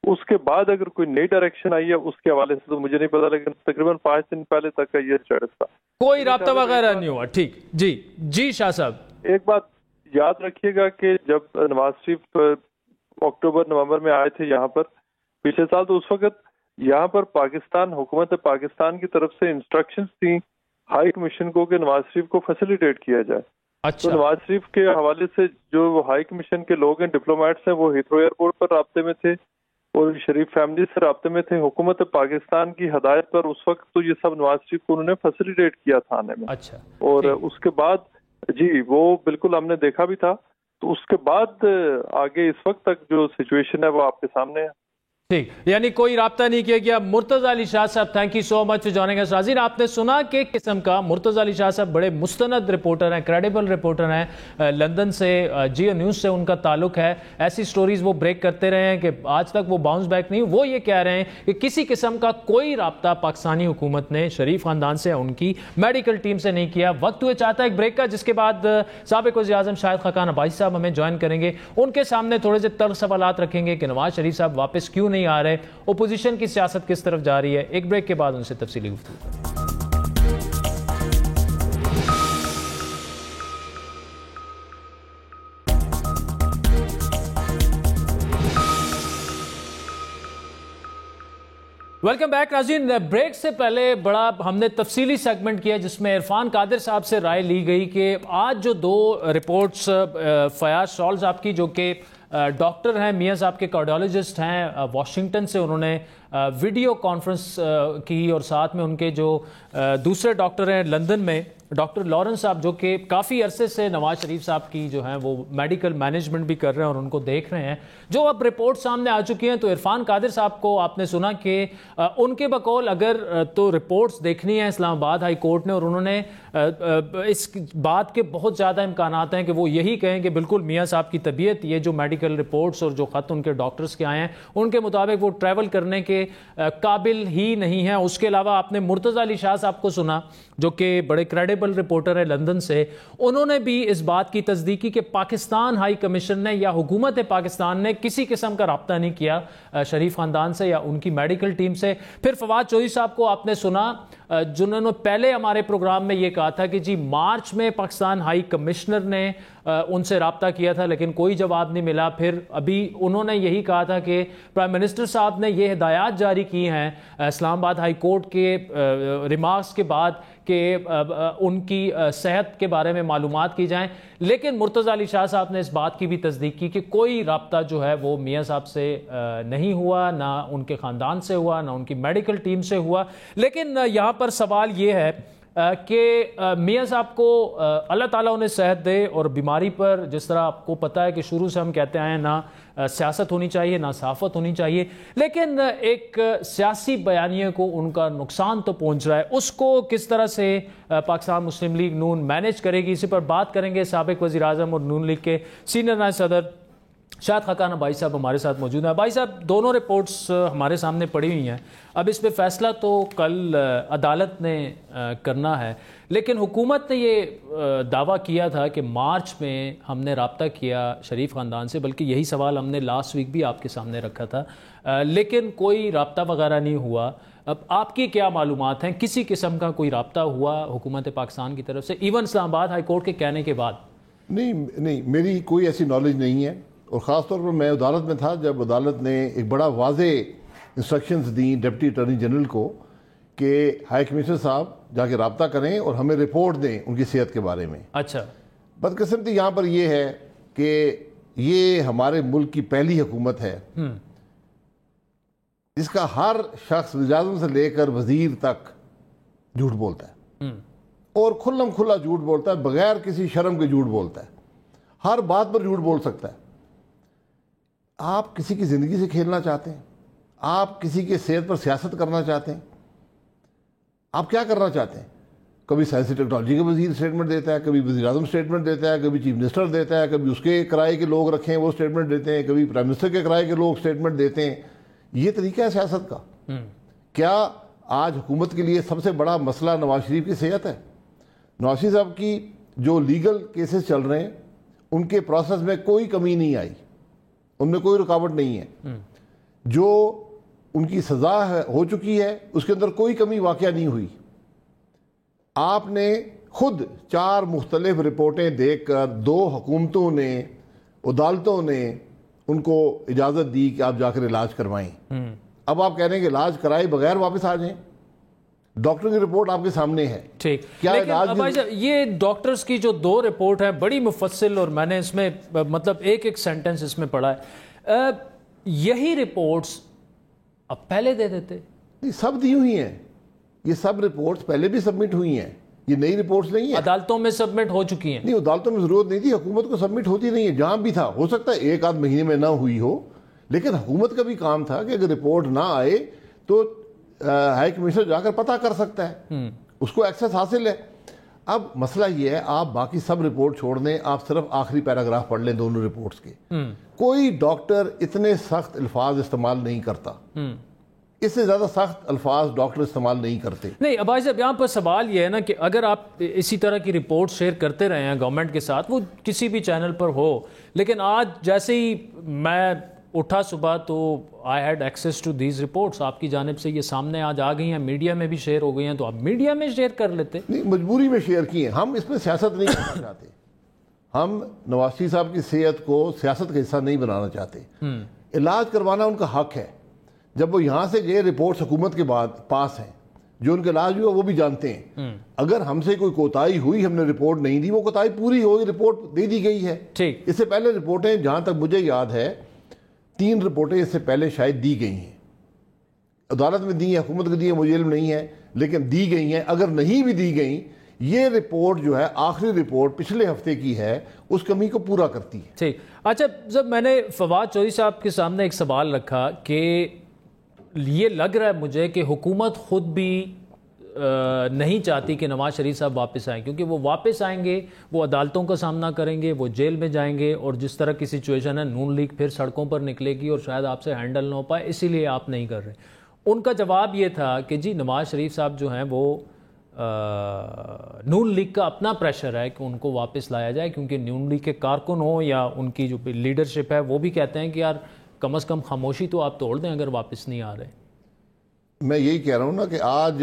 اس کے بعد اگر کوئی نئی ڈائریکشن آئی ہے اس کے حوالے سے تو مجھے نہیں پتا، لیکن تقریباً 5 دن پہلے تک کا یہ اسٹیٹس تھا، کوئی رابطہ وغیرہ نہیں ہوا. ٹھیک جی شاہ صاحب، ایک بات یاد رکھیے گا کہ جب نواز شریف اکتوبر نومبر میں آئے تھے یہاں پر پچھلے سال، تو اس وقت یہاں پر پاکستان، حکومت پاکستان کی طرف سے انسٹرکشنز تھیں ہائی کمیشن کو کہ نواز شریف کو فیسیلیٹیٹ کیا جائے. تو نواز شریف کے حوالے سے جو ہائی کمیشن کے لوگ ہیں، ڈپلومیٹس ہیں، وہ ہیتھرو ایئرپورٹ پر رابطے میں تھے اور شریف فیملی سے رابطے میں تھے. حکومت پاکستان کی ہدایت پر اس وقت تو یہ سب نواز شریف کو انہوں نے فیسیلیٹیٹ کیا تھا آنے میں. اور اس کے بعد جی وہ بالکل ہم نے دیکھا بھی تھا. تو اس کے بعد آگے اس وقت تک جو سچویشن ہے وہ آپ کے سامنے ہے. ٹھیک، یعنی کوئی رابطہ نہیں کیا گیا. مرتضی علی شاہ صاحب، thank you so much joining us. ناظرین، آپ نے سنا کہ قسم کا مرتضی علی شاہ صاحب بڑے مستند رپورٹر ہیں، کریڈیبل رپورٹر ہیں. لندن سے جیو نیوز سے ان کا تعلق ہے. ایسی سٹوریز وہ بریک کرتے رہے ہیں کہ آج تک وہ باؤنس بیک نہیں. وہ یہ کہہ رہے ہیں کہ کسی قسم کا کوئی رابطہ پاکستانی حکومت نے شریف خاندان سے، ان کی میڈیکل ٹیم سے نہیں کیا. وقت ہوئے چاہتا ہے ایک بریک کا، جس کے بعد سابق وزیر اعظم شاہد خاقان عباسی صاحب ہمیں جوائن کریں گے. ان کے سامنے تھوڑے سے تلخ سوالات رکھیں گے کہ نواز شریف صاحب واپس کیوں نہیں آ رہے، اپوزیشن کی سیاست کس طرف جا رہی ہے. ایک بریک کے بعد ان سے تفصیلی گفتگو. ویلکم بیک ناظرین. بریک سے پہلے بڑا ہم نے تفصیلی سیگمنٹ کیا جس میں عرفان قادر صاحب سے رائے لی گئی کہ آج جو دو رپورٹس فیاض شال صاحب کی، جو کہ ڈاکٹر ہیں، میاں صاحب کے کارڈیولوجسٹ ہیں، واشنگٹن سے انہوں نے ویڈیو کانفرنس کی، اور ساتھ میں ان کے جو دوسرے ڈاکٹر ہیں لندن میں، ڈاکٹر لارنس صاحب، جو کہ کافی عرصے سے نواز شریف صاحب کی جو ہیں وہ میڈیکل مینجمنٹ بھی کر رہے ہیں اور ان کو دیکھ رہے ہیں، جو اب رپورٹ سامنے آ چکی ہیں. تو عرفان قادر صاحب کو آپ نے سنا کہ ان کے بقول اگر تو رپورٹس دیکھنی ہیں اسلام آباد ہائی کورٹ نے، اور انہوں نے اس بات کے بہت زیادہ امکانات ہیں کہ وہ یہی کہیں کہ بالکل میاں صاحب کی طبیعت، یہ جو میڈیکل رپورٹس اور جو خط ان کے ڈاکٹرز کے آئے ہیں ان کے مطابق وہ ٹریول کرنے کے قابل ہی نہیں ہیں. اس کے علاوہ آپ نے مرتضی علی شاہ صاحب کو سنا، جو کہ بڑے کریڈیبل رپورٹر ہے لندن سے. انہوں نے بھی اس بات کی تصدیق کی کہ پاکستان ہائی کمیشن نے یا حکومت پاکستان نے کسی قسم کا رابطہ نہیں کیا شریف خاندان سے یا ان کی میڈیکل ٹیم سے. پھر فواد چودھری صاحب کو آپ نے سنا، جنہوں نے پہلے ہمارے پروگرام میں یہ کہا تھا کہ جی مارچ میں پاکستان ہائی کمشنر نے ان سے رابطہ کیا تھا لیکن کوئی جواب نہیں ملا. پھر ابھی انہوں نے یہی کہا تھا کہ پرائم منسٹر صاحب نے یہ ہدایات جاری کی ہیں اسلام آباد ہائی کورٹ کے ریمارکس کے بعد کہ ان کی صحت کے بارے میں معلومات کی جائیں. لیکن مرتضی علی شاہ صاحب نے اس بات کی بھی تصدیق کی کہ کوئی رابطہ جو ہے وہ میاں صاحب سے نہیں ہوا، نہ ان کے خاندان سے ہوا، نہ ان کی میڈیکل ٹیم سے ہوا. لیکن یہاں پر سوال یہ ہے کہ میاں صاحب کو اللہ تعالیٰ انہیں صحت دے، اور بیماری پر جس طرح آپ کو پتہ ہے کہ شروع سے ہم کہتے آئے ہیں نہ سیاست ہونی چاہیے نہ صحافت ہونی چاہیے، لیکن ایک سیاسی بیانیے کو ان کا نقصان تو پہنچ رہا ہے. اس کو کس طرح سے پاکستان مسلم لیگ نون مینیج کرے گی، اسی پر بات کریں گے. سابق وزیر اعظم اور نون لیگ کے سینئر نائب صدر شاہد خاقان عباسی صاحب ہمارے ساتھ موجود ہیں. بھائی صاحب، دونوں رپورٹس ہمارے سامنے پڑی ہوئی ہیں. اب اس پہ فیصلہ تو کل عدالت نے کرنا ہے، لیکن حکومت نے یہ دعویٰ کیا تھا کہ مارچ میں ہم نے رابطہ کیا شریف خاندان سے، بلکہ یہی سوال ہم نے لاسٹ ویک بھی آپ کے سامنے رکھا تھا، لیکن کوئی رابطہ وغیرہ نہیں ہوا. اب آپ کی کیا معلومات ہیں؟ کسی قسم کا کوئی رابطہ ہوا حکومت پاکستان کی طرف سے ایون اسلام آباد ہائی کورٹ کے کہنے کے بعد؟ نہیں، میری کوئی ایسی نالج نہیں ہے، اور خاص طور پر میں عدالت میں تھا جب عدالت نے ایک بڑا واضح انسٹرکشنز دیں ڈپٹی اٹارنی جنرل کو کہ ہائی کمشنر صاحب جا کے رابطہ کریں اور ہمیں رپورٹ دیں ان کی صحت کے بارے میں. اچھا، بدقسمتی یہاں پر یہ ہے کہ یہ ہمارے ملک کی پہلی حکومت ہے جس کا ہر شخص وزیر اعظم سے لے کر وزیر تک جھوٹ بولتا ہے، اور کھلم کھلا جھوٹ بولتا ہے، بغیر کسی شرم کے جھوٹ بولتا ہے، ہر بات پر جھوٹ بول سکتا ہے. آپ کسی کی زندگی سے کھیلنا چاہتے ہیں؟ آپ کسی کے صحت پر سیاست کرنا چاہتے ہیں؟ آپ کیا کرنا چاہتے ہیں؟ کبھی سائنسی ٹیکنالوجی کا وزیر اسٹیٹمنٹ دیتا ہے، کبھی وزیر اعظم اسٹیٹمنٹ دیتا ہے، کبھی چیف منسٹر دیتا ہے، کبھی اس کے کرائے کے لوگ رکھیں وہ اسٹیٹمنٹ دیتے ہیں، کبھی پرائم منسٹر کے کرائے کے لوگ اسٹیٹمنٹ دیتے ہیں. یہ طریقہ ہے سیاست کا؟ کیا آج حکومت کے لیے سب سے بڑا مسئلہ نواز شریف کی صحت ہے؟ نواز شریف صاحب کی جو لیگل کیسز چل رہے ہیں ان کے پروسیس میں کوئی کمی نہیں آئی، ان میں کوئی رکاوٹ نہیں ہے. جو ان کی سزا ہو چکی ہے اس کے اندر کوئی کمی واقع نہیں ہوئی. آپ نے خود 4 مختلف رپورٹیں دیکھ کر 2 حکومتوں نے، عدالتوں نے ان کو اجازت دی کہ آپ جا کر علاج کروائیں. اب آپ کہہ رہے ہیں کہ علاج کرائے بغیر واپس آ جائیں. ڈاکٹر کی رپورٹ آپ کے سامنے ہے. ٹھیک، لیکن یہ ڈاکٹرز کی جو 2 رپورٹ ہے بڑی مفصل، اور میں نے اس میں مطلب ایک سینٹنس اس میں پڑھا ہے، یہی رپورٹس اب پہلے دے دیتے. سب دی ہوئی ہیں، یہ سب رپورٹس پہلے بھی سبمٹ ہوئی ہیں، یہ نئی رپورٹس نہیں ہیں. عدالتوں میں سبمٹ ہو چکی ہیں؟ نہیں، عدالتوں میں ضرورت نہیں تھی، حکومت کو سبمٹ ہوتی نہیں ہے. جہاں بھی تھا، ہو سکتا ہے 1 آدھ مہینے میں نہ ہوئی ہو، لیکن حکومت کا بھی کام تھا کہ اگر رپورٹ نہ آئے تو ہائی کمشنر جا کر پتہ کر سکتا ہے، اس کو ایکسس حاصل ہے۔ اب مسئلہ یہ ہے آپ باقی سب رپورٹ چھوڑ دیں، آپ صرف آخری پیراگراف پڑھ لیں دونوں رپورٹس کے۔ کوئی ڈاکٹر اتنے سخت الفاظ استعمال نہیں کرتا، اس سے زیادہ سخت الفاظ ڈاکٹر استعمال نہیں کرتے۔ نہیں عباس صاحب، یہاں پر سوال یہ ہے نا کہ اگر آپ اسی طرح کی رپورٹ شیئر کرتے رہے ہیں گورنمنٹ کے ساتھ، وہ کسی بھی چینل پر ہو، لیکن آج جیسے ہی میں اٹھا صبح تو I had access to these reports, آپ کی جانب سے یہ سامنے آج آ گئی ہیں، میڈیا میں بھی شیئر ہو گئی ہیں، تو آپ میڈیا میں شیئر کر لیتے۔ نہیں، مجبوری میں شیئر کی ہیں، ہم اس میں سیاست نہیں کرنا چاہتے، ہم نواز شریف صاحب کی صحت کو سیاست کا حصہ نہیں بنانا چاہتے۔ علاج کروانا ان کا حق ہے، جب وہ یہاں سے گئے رپورٹس حکومت کے بعد پاس ہیں، جو ان کا علاج ہوا وہ بھی جانتے ہیں۔ اگر ہم سے کوئی کوتاہی ہوئی، ہم نے رپورٹ نہیں دی، وہ کوتاہی پوری ہوئی، رپورٹ دے دی گئی ہے۔ ٹھیک، اس سے پہلے رپورٹیں جہاں تک مجھے یاد ہے 3 رپورٹیں اس سے پہلے شاید دی گئی ہیں، عدالت میں دی ہیں، حکومت کو دی ہیں، مجھے علم نہیں ہے، لیکن دی گئی ہیں۔ اگر نہیں بھی دی گئیں، یہ رپورٹ جو ہے آخری رپورٹ پچھلے ہفتے کی ہے، اس کمی کو پورا کرتی ہے۔ ٹھیک۔ اچھا، جب میں نے فواد چودھری صاحب کے سامنے ایک سوال رکھا کہ یہ لگ رہا ہے مجھے کہ حکومت خود بھی نہیں چاہتی کہ نواز شریف صاحب واپس آئیں، کیونکہ وہ واپس آئیں گے وہ عدالتوں کا سامنا کریں گے، وہ جیل میں جائیں گے، اور جس طرح کی سچویشن ہے نون لیگ پھر سڑکوں پر نکلے گی اور شاید آپ سے ہینڈل نہ ہو پائے، اسی لیے آپ نہیں کر رہے۔ ان کا جواب یہ تھا کہ جی نواز شریف صاحب جو ہیں وہ نون لیگ کا اپنا پریشر ہے کہ ان کو واپس لایا جائے، کیونکہ نون لیگ کے کارکن ہوں یا ان کی جو لیڈرشپ ہے وہ بھی کہتے ہیں کہ یار کم از کم خاموشی تو آپ توڑ دیں اگر واپس نہیں آ رہے۔ میں یہی کہہ رہا ہوں نا کہ آج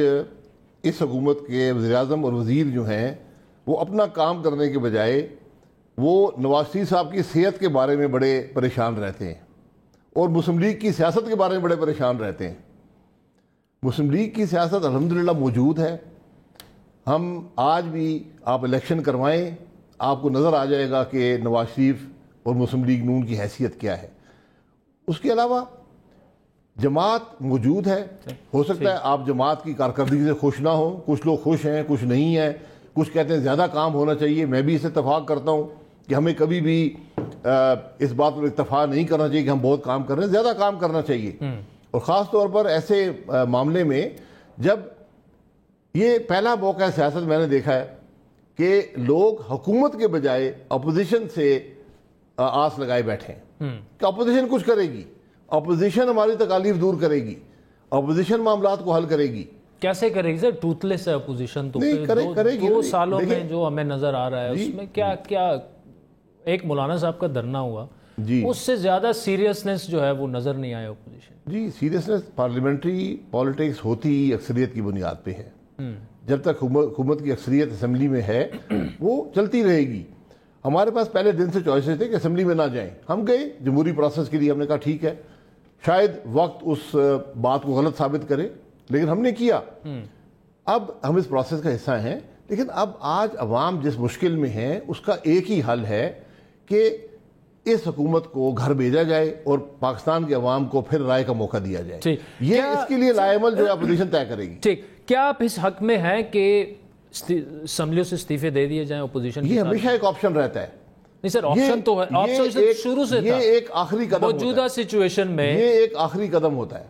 اس حکومت کے وزیر اعظم اور وزیر جو ہیں وہ اپنا کام کرنے کے بجائے وہ نواز شریف صاحب کی صحت کے بارے میں بڑے پریشان رہتے ہیں، اور مسلم لیگ کی سیاست کے بارے میں بڑے پریشان رہتے ہیں۔ مسلم لیگ کی سیاست الحمدللہ موجود ہے، ہم آج بھی آپ الیکشن کروائیں آپ کو نظر آ جائے گا کہ نواز شریف اور مسلم لیگ نون کی حیثیت کیا ہے۔ اس کے علاوہ جماعت موجود ہے، ہو سکتا ہے آپ جماعت کی کارکردگی سے خوش نہ ہوں، کچھ لوگ خوش ہیں، کچھ نہیں ہیں، کچھ کہتے ہیں زیادہ کام ہونا چاہیے۔ میں بھی اس سے اتفاق کرتا ہوں کہ ہمیں کبھی بھی اس بات پر اتفاق نہیں کرنا چاہیے کہ ہم بہت کام کر رہے ہیں، زیادہ کام کرنا چاہیے، اور خاص طور پر ایسے معاملے میں جب یہ پہلا موقع ہے سیاست میں نے دیکھا ہے کہ لوگ حکومت کے بجائے اپوزیشن سے آس لگائے بیٹھے ہیں کہ اپوزیشن کچھ کرے گی، اپوزیشن ہماری تکالیف دور کرے گی، اپوزیشن معاملات کو حل کرے گی۔ کیسے کرے گی سر؟ ٹوتھ لیس ہے اپوزیشن تو کرے گی 2 سالوں میں جو ہمیں نظر آ رہا ہے اس میں کیا ایک مولانا صاحب کا دھرنا ہوا، اس سے زیادہ سیریسنس جو ہے وہ نظر نہیں آیا اپوزیشن۔ جی سیریسنس پارلیمنٹری پالیٹکس ہوتی ہی اکثریت کی بنیاد پہ ہے، جب تک حکومت کی اکثریت اسمبلی میں ہے وہ چلتی رہے گی۔ ہمارے پاس پہلے دن سے چوائسز تھے کہ اسمبلی میں نہ جائیں، ہم گئے جمہوری پروسیس کے لیے، ہم نے کہا ٹھیک ہے، شاید وقت اس بات کو غلط ثابت کرے لیکن ہم نے کیا۔ اب ہم اس پروسیس کا حصہ ہیں، لیکن اب آج عوام جس مشکل میں ہے اس کا ایک ہی حل ہے کہ اس حکومت کو گھر بھیجا جائے اور پاکستان کے عوام کو پھر رائے کا موقع دیا جائے۔ یہ اس کے لیے لائے عمل جو ہے اپوزیشن طے کرے گی۔ ٹھیک، کیا آپ اس حق میں ہیں کہ اسمبلیوں سے استعفے دے دیے جائیں اپوزیشن؟ یہ ہمیشہ ایک آپشن رہتا ہے۔ نہیں سر، آپشن تو ہے، آپشن شروع سے تھا، یہ ایک آخری قدم موجودہ سچویشن میں یہ ایک آخری قدم ہوتا ہے۔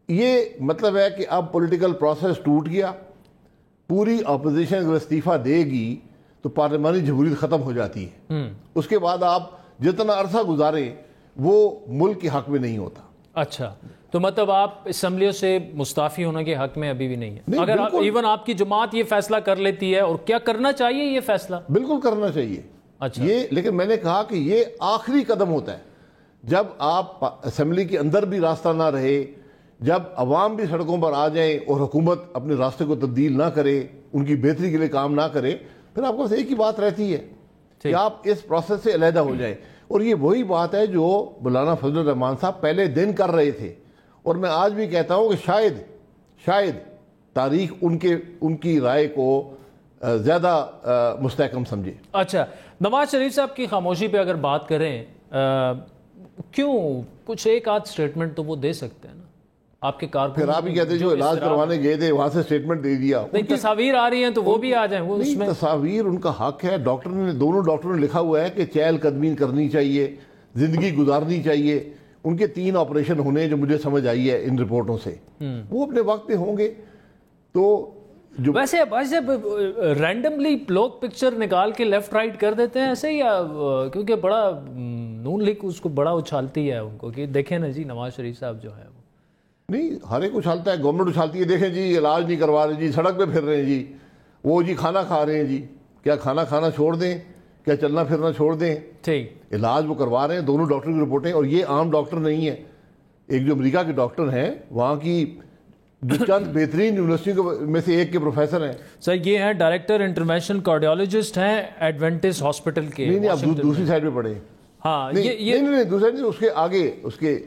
یہ مطلب ہے کہ اب پولیٹیکل پروسیس ٹوٹ گیا، پوری اپوزیشن اگر استعفیٰ دے گی تو پارلیمانی جمہوریت ختم ہو جاتی ہے، اس کے بعد آپ جتنا عرصہ گزاریں وہ ملک کے حق میں نہیں ہوتا۔ اچھا، تو مطلب آپ اسمبلیوں سے مستعفی ہونے کے حق میں ابھی بھی نہیں ہے؟ اگر ایون آپ کی جماعت یہ فیصلہ کر لیتی ہے، اور کیا کرنا چاہیے یہ فیصلہ؟ بالکل کرنا چاہیے۔ اچھا، یہ لیکن میں نے کہا کہ یہ آخری قدم ہوتا ہے، جب آپ اسمبلی کے اندر بھی راستہ نہ رہے، جب عوام بھی سڑکوں پر آ جائیں اور حکومت اپنے راستے کو تبدیل نہ کرے، ان کی بہتری کے لیے کام نہ کرے، پھر آپ کو بس ایک ہی بات رہتی ہے کہ آپ اس پروسیس سے علیحدہ ہو جائیں۔ اور یہ وہی بات ہے جو مولانا فضل الرحمان صاحب پہلے دن کر رہے تھے، اور میں آج بھی کہتا ہوں کہ شاید تاریخ ان کی رائے کو زیادہ مستحکم سمجھے۔ اچھا، نواز شریف صاحب کی خاموشی پہ اگر بات کریں، کیوں کچھ ایک آدھ سٹیٹمنٹ تو وہ دے سکتے ہیں نا آپ کے کارکن؟ پھر آپ ہی کہتے جو علاج کروانے گئے تھے وہاں سے سٹیٹمنٹ دے دیا۔ نہیں، تصاویر آ رہی ہیں تو وہ بھی آ جائیں، وہ اس میں تصاویر ان کا حق ہے۔ دونوں ڈاکٹروں نے لکھا ہوا ہے کہ چہل قدمی کرنی چاہیے، زندگی گزارنی چاہیے، ان کے 3 آپریشن ہونے جو مجھے سمجھ آئی ہے ان رپورٹوں سے، وہ اپنے وقت پہ ہوں گے. تو جو ویسے رینڈملی لوگ پکچر نکال کے لیفٹ رائٹ کر دیتے ہیں ایسے، یا کیونکہ بڑا نون لیگ اس کو بڑا اچھالتی ہے ان کو کہ دیکھیں نا جی نواز شریف صاحب جو ہے وہ نہیں، ہر ایک اچھالتا ہے، گورنمنٹ اچھالتی ہے، دیکھیں جی علاج نہیں کروا رہے جی، سڑک پہ پھر رہے ہیں جی، وہ جی کھانا کھا رہے ہیں جی، کیا کھانا کھانا چھوڑ دیں، کیا چلنا پھرنا چھوڑ دیں؟ ٹھیک، علاج وہ کروا رہے ہیں. دونوں ڈاکٹر کی رپورٹیں، اور یہ عام ڈاکٹر نہیں ہے. ایک جو امریکہ کے ڈاکٹر ہیں وہاں کی جو چند بہترین یونیورسٹی میں سے ایک کے پروفیسر ہیں. سر یہ ہیں ڈائریکٹر انٹرنیشنل کارڈیولوجسٹ ہیں ایڈوینٹس ہاسپٹل کے. نہیں آپ دوسری سائڈ پہ پڑھیں. ہاں نہیں دوسری نہیں، اس کے آگے اس کے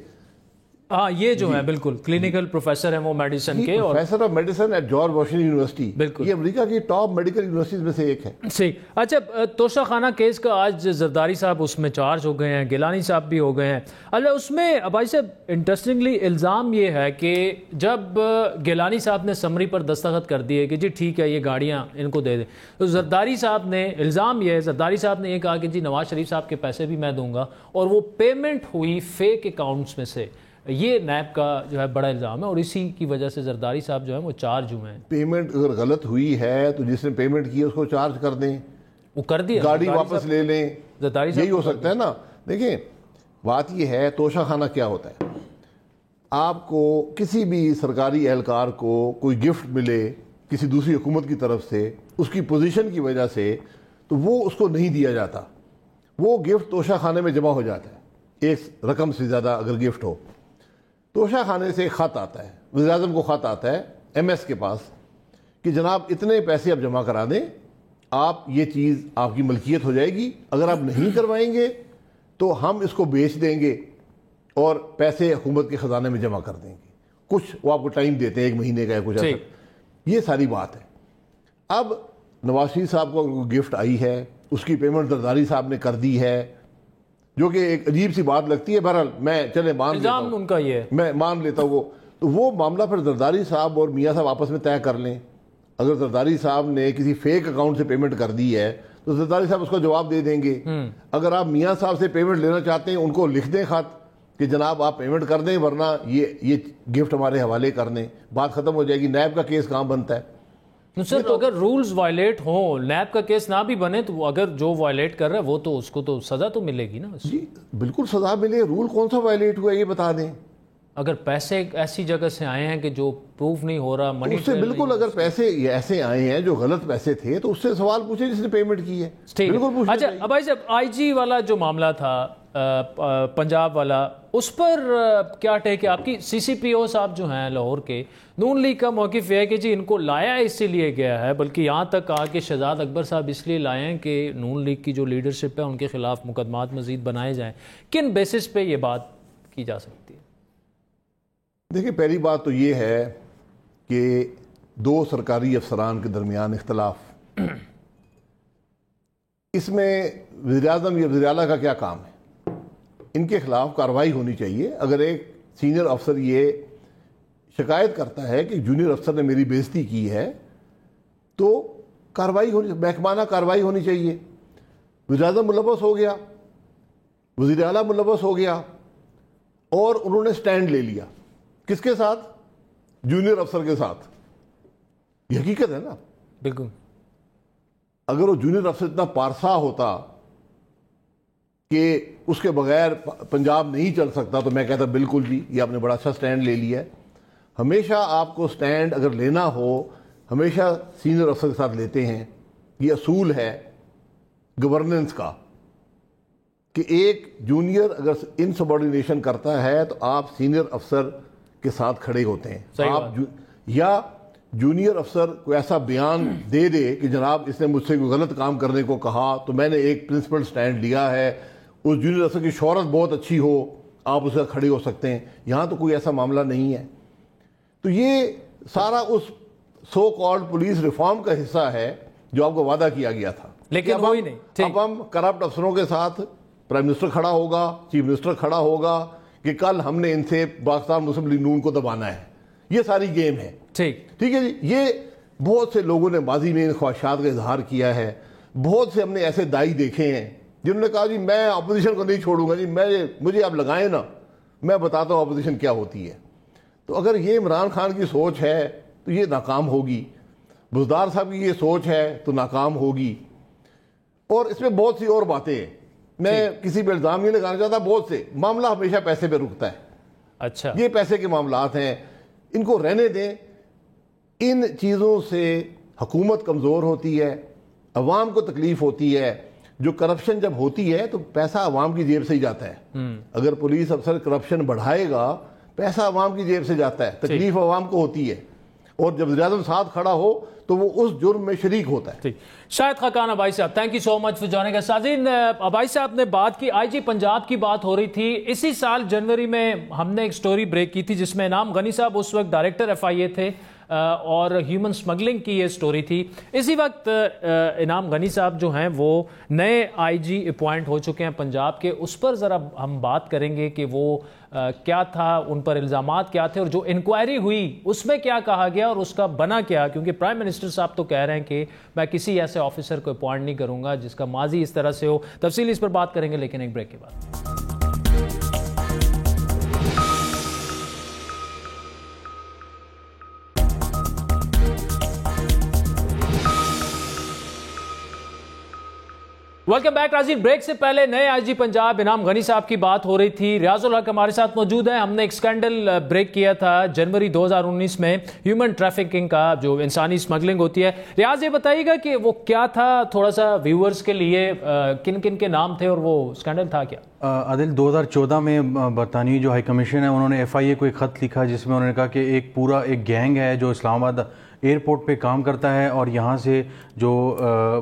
ہاں یہ جو ہے بالکل کلینکل پروفیسر ہیں وہ میڈیسن کے، اور professor of medicine at George Washington University. بالکل یہ امریکہ کی ٹاپ میڈیکل یونیورسٹیز میں سے ایک ہے. صحیح. اچھا توشہ خانہ کیس کا آج زرداری صاحب اس میں چارج ہو گئے ہیں، گیلانی صاحب بھی ہو گئے ہیں. اللہ اس میں بھائی صاحب انٹرسٹنگلی الزام یہ ہے کہ جب گیلانی صاحب نے سمری پر دستخط کر دیے کہ جی ٹھیک ہے یہ گاڑیاں ان کو دے دیں، تو زرداری صاحب نے الزام یہ ہے، زرداری صاحب نے یہ کہا کہ جی نواز شریف صاحب کے پیسے بھی میں دوں گا، اور وہ پیمنٹ ہوئی فیک اکاؤنٹس میں سے. یہ نیب کا جو ہے بڑا الزام ہے، اور اسی کی وجہ سے زرداری صاحب جو ہیں وہ چارج ہوئے ہیں. پیمنٹ اگر غلط ہوئی ہے تو جس نے پیمنٹ کی اس کو چارج کر دیں، وہ کر دیا، گاڑی واپس لے لیں، زرداری صاحب یہی ہو سکتا ہے نا. دیکھیں بات یہ ہے توشہ خانہ کیا ہوتا ہے. آپ کو کسی بھی سرکاری اہلکار کو کوئی گفٹ ملے کسی دوسری حکومت کی طرف سے، اس کی پوزیشن کی وجہ سے، تو وہ اس کو نہیں دیا جاتا. وہ گفٹ توشہ خانے میں جمع ہو جاتا ہے، ایک رقم سے زیادہ اگر گفٹ ہو. توشہ خانے سے خط آتا ہے، وزیر اعظم کو خط آتا ہے ایم ایس کے پاس کہ جناب اتنے پیسے آپ جمع کرا دیں، آپ یہ چیز آپ کی ملکیت ہو جائے گی، اگر آپ نہیں کروائیں گے تو ہم اس کو بیچ دیں گے اور پیسے حکومت کے خزانے میں جمع کر دیں گے. کچھ وہ آپ کو ٹائم دیتے ہیں، 1 مہینے کا ہے کچھ ایسا. یہ ساری بات ہے. اب نواز شریف صاحب کو گفٹ آئی ہے، اس کی پیمنٹ زرداری صاحب نے کر دی ہے، جو کہ ایک عجیب سی بات لگتی ہے. بہرحال میں چلے مان لیتا ہوں، ان کا یہ ہے میں مان لیتا ہوں. تو وہ معاملہ پھر زرداری صاحب اور میاں صاحب آپس میں طے کر لیں. اگر زرداری صاحب نے کسی فیک اکاؤنٹ سے پیمنٹ کر دی ہے تو زرداری صاحب اس کو جواب دے دیں گے. اگر آپ میاں صاحب سے پیمنٹ لینا چاہتے ہیں، ان کو لکھ دیں خط کہ جناب آپ پیمنٹ کر دیں ورنہ یہ گفٹ ہمارے حوالے کر دیں، بات ختم ہو جائے گی. نیب کا کیس کہاں بنتا ہے؟ سر تو اگر رولز وائلیٹ ہوں، نیب کا کیس نہ بھی بنے، تو اگر جو وائلیٹ کر رہا ہے وہ تو اس کو تو سزا تو ملے گی نا. جی بالکل سزا ملے. رول کون سا وائلیٹ ہوا ہے یہ بتا دیں. اگر پیسے ایسی جگہ سے آئے ہیں کہ جو پروف نہیں ہو رہا، منی اس سے بالکل، اگر پیسے ایسے آئے ہیں جو غلط پیسے تھے تو اس سے سوال پوچھے جس نے پیمنٹ کی ہے. بالکل پوچھنا چاہیے. اچھا بھائی صاحب آئی جی والا جو معاملہ تھا پنجاب والا، اس پر کیا ٹیک ہے آپ کی؟ سی سی پی او صاحب جو ہیں لاہور کے، نون لیگ کا موقف یہ ہے کہ جی ان کو لایا اسی لیے گیا ہے، بلکہ یہاں تک کہا کہ شہزاد اکبر صاحب اس لیے لائے ہیں کہ نون لیگ کی جو لیڈرشپ ہے ان کے خلاف مقدمات مزید بنائے جائیں. کن بیسس پہ یہ بات کی جا سکتی ہے؟ دیکھیں پہلی بات تو یہ ہے کہ 2 سرکاری افسران کے درمیان اختلاف، اس میں وزیر اعظم یا وزیر اعلیٰ کا کیا کام ہے؟ ان کے خلاف کارروائی ہونی چاہیے. اگر ایک سینئر افسر یہ شکایت کرتا ہے کہ جونیئر افسر نے میری بے عزتی کی ہے تو کارروائی ہونی، محکمانہ کارروائی ہونی چاہیے. وزیر اعظم ملوث ہو گیا، وزیر اعلیٰ ملوث ہو گیا، اور انہوں نے سٹینڈ لے لیا. کس کے ساتھ؟ جونیئر افسر کے ساتھ. یہ حقیقت ہے نا. بالکل. اگر وہ جونیئر افسر اتنا پارسا ہوتا کہ اس کے بغیر پنجاب نہیں چل سکتا تو میں کہتا بالکل جی یہ آپ نے بڑا اچھا سٹینڈ لے لیا ہے. ہمیشہ آپ کو سٹینڈ اگر لینا ہو ہمیشہ سینئر افسر کے ساتھ لیتے ہیں. یہ اصول ہے گورننس کا کہ ایک جونیئر اگر ان سبارڈینیشن کرتا ہے تو آپ سینئر افسر کے ساتھ کھڑے ہوتے ہیں. آپ یا جونیئر افسر کو ایسا بیان دے دے کہ جناب اس نے مجھ سے کوئی غلط کام کرنے کو کہا تو میں نے ایک پرنسپل سٹینڈ لیا ہے، اس جونیئر افسر کی شہرت بہت اچھی ہو آپ اس سے کھڑے ہو سکتے ہیں. یہاں تو کوئی ایسا معاملہ نہیں ہے. تو یہ سارا اس سو کالڈ پولیس ریفارم کا حصہ ہے جو آپ کو وعدہ کیا گیا تھا. لیکن وہی نہیں. اب ہم کرپٹ افسروں کے ساتھ پرائم منسٹر کھڑا ہوگا، چیف منسٹر کھڑا ہوگا کہ کل ہم نے ان سے پاکستان مسلم لیگ نون کو دبانا ہے. یہ ساری گیم ہے. ٹھیک ہے جی. یہ بہت سے لوگوں نے ماضی میں ان خواہشات کا اظہار کیا ہے. بہت سے ہم نے ایسے دائی دیکھے ہیں جنہوں نے کہا جی میں اپوزیشن کو نہیں چھوڑوں گا جی، مجھے آپ لگائیں نا، میں بتاتا ہوں اپوزیشن کیا ہوتی ہے. تو اگر یہ عمران خان کی سوچ ہے تو یہ ناکام ہوگی, بزدار صاحب کی یہ سوچ ہے تو ناکام ہوگی, اور اس میں بہت سی اور باتیں ہیں. میں کسی پہ الزام نہیں لگانا چاہتا, بہت سے معاملہ ہمیشہ پیسے پہ رکتا ہے. اچھا, یہ پیسے کے معاملات ہیں, ان کو رہنے دیں. ان چیزوں سے حکومت کمزور ہوتی ہے, عوام کو تکلیف ہوتی ہے. جو کرپشن جب ہوتی ہے تو پیسہ عوام کی جیب سے ہی جاتا ہے. اگر پولیس افسر کرپشن بڑھائے گا, پیسہ عوام کی جیب سے جاتا ہے, تکلیف عوام کو ہوتی ہے, اور جب وزیر اعظم ساتھ کھڑا ہو تو وہ اس جرم میں شریک ہوتا ہے. شاہد خاقان ابائی صاحب, thank you so much for joining us. سازین, ابائی صاحب نے بات کی, آئی جی پنجاب کی بات ہو رہی تھی. اسی سال جنوری میں ہم نے ایک سٹوری بریک کی تھی جس میں انعام غنی صاحب اس وقت ڈائریکٹر FIA تھے, اور ہیومن سمگلنگ کی یہ سٹوری تھی. اسی وقت انعام غنی صاحب جو ہیں وہ نئے IG اپوائنٹ ہو چکے ہیں پنجاب کے. اس پر ذرا ہم بات کریں گے کہ وہ کیا تھا, ان پر الزامات کیا تھے, اور جو انکوائری ہوئی اس میں کیا کہا گیا اور اس کا بنا کیا. کیونکہ پرائم منسٹر صاحب تو کہہ رہے ہیں کہ میں کسی ایسے آفیسر کو اپوائنٹ نہیں کروں گا جس کا ماضی اس طرح سے ہو. تفصیل اس پر بات کریں گے لیکن ایک بریک کے بعد. ویلکم بیک ناظرین. بریک سے پہلے نئے IG پنجاب انعام غنی صاحب کی بات ہو رہی تھی. ریاض الحق ہمارے ساتھ موجود ہیں. ہم نے ایک سکینڈل بریک کیا تھا جنوری 2019 میں, ہیومن ٹریفکنگ کا, جو انسانی سمگلنگ ہوتی ہے. ریاض, یہ بتائیے گا کہ وہ کیا تھا, تھوڑا سا ویورز کے لیے کن کن کے نام تھے اور وہ سکینڈل تھا کیا؟ عادل, 2014 میں برطانوی جو ہائی کمیشن ہے انہوں نے FIA کو ایک خط لکھا جس میں انہوں نے کہا کہ ایک پورا ایک گینگ ہے جو اسلام آباد ایئرپورٹ پہ کام کرتا ہے, اور یہاں سے جو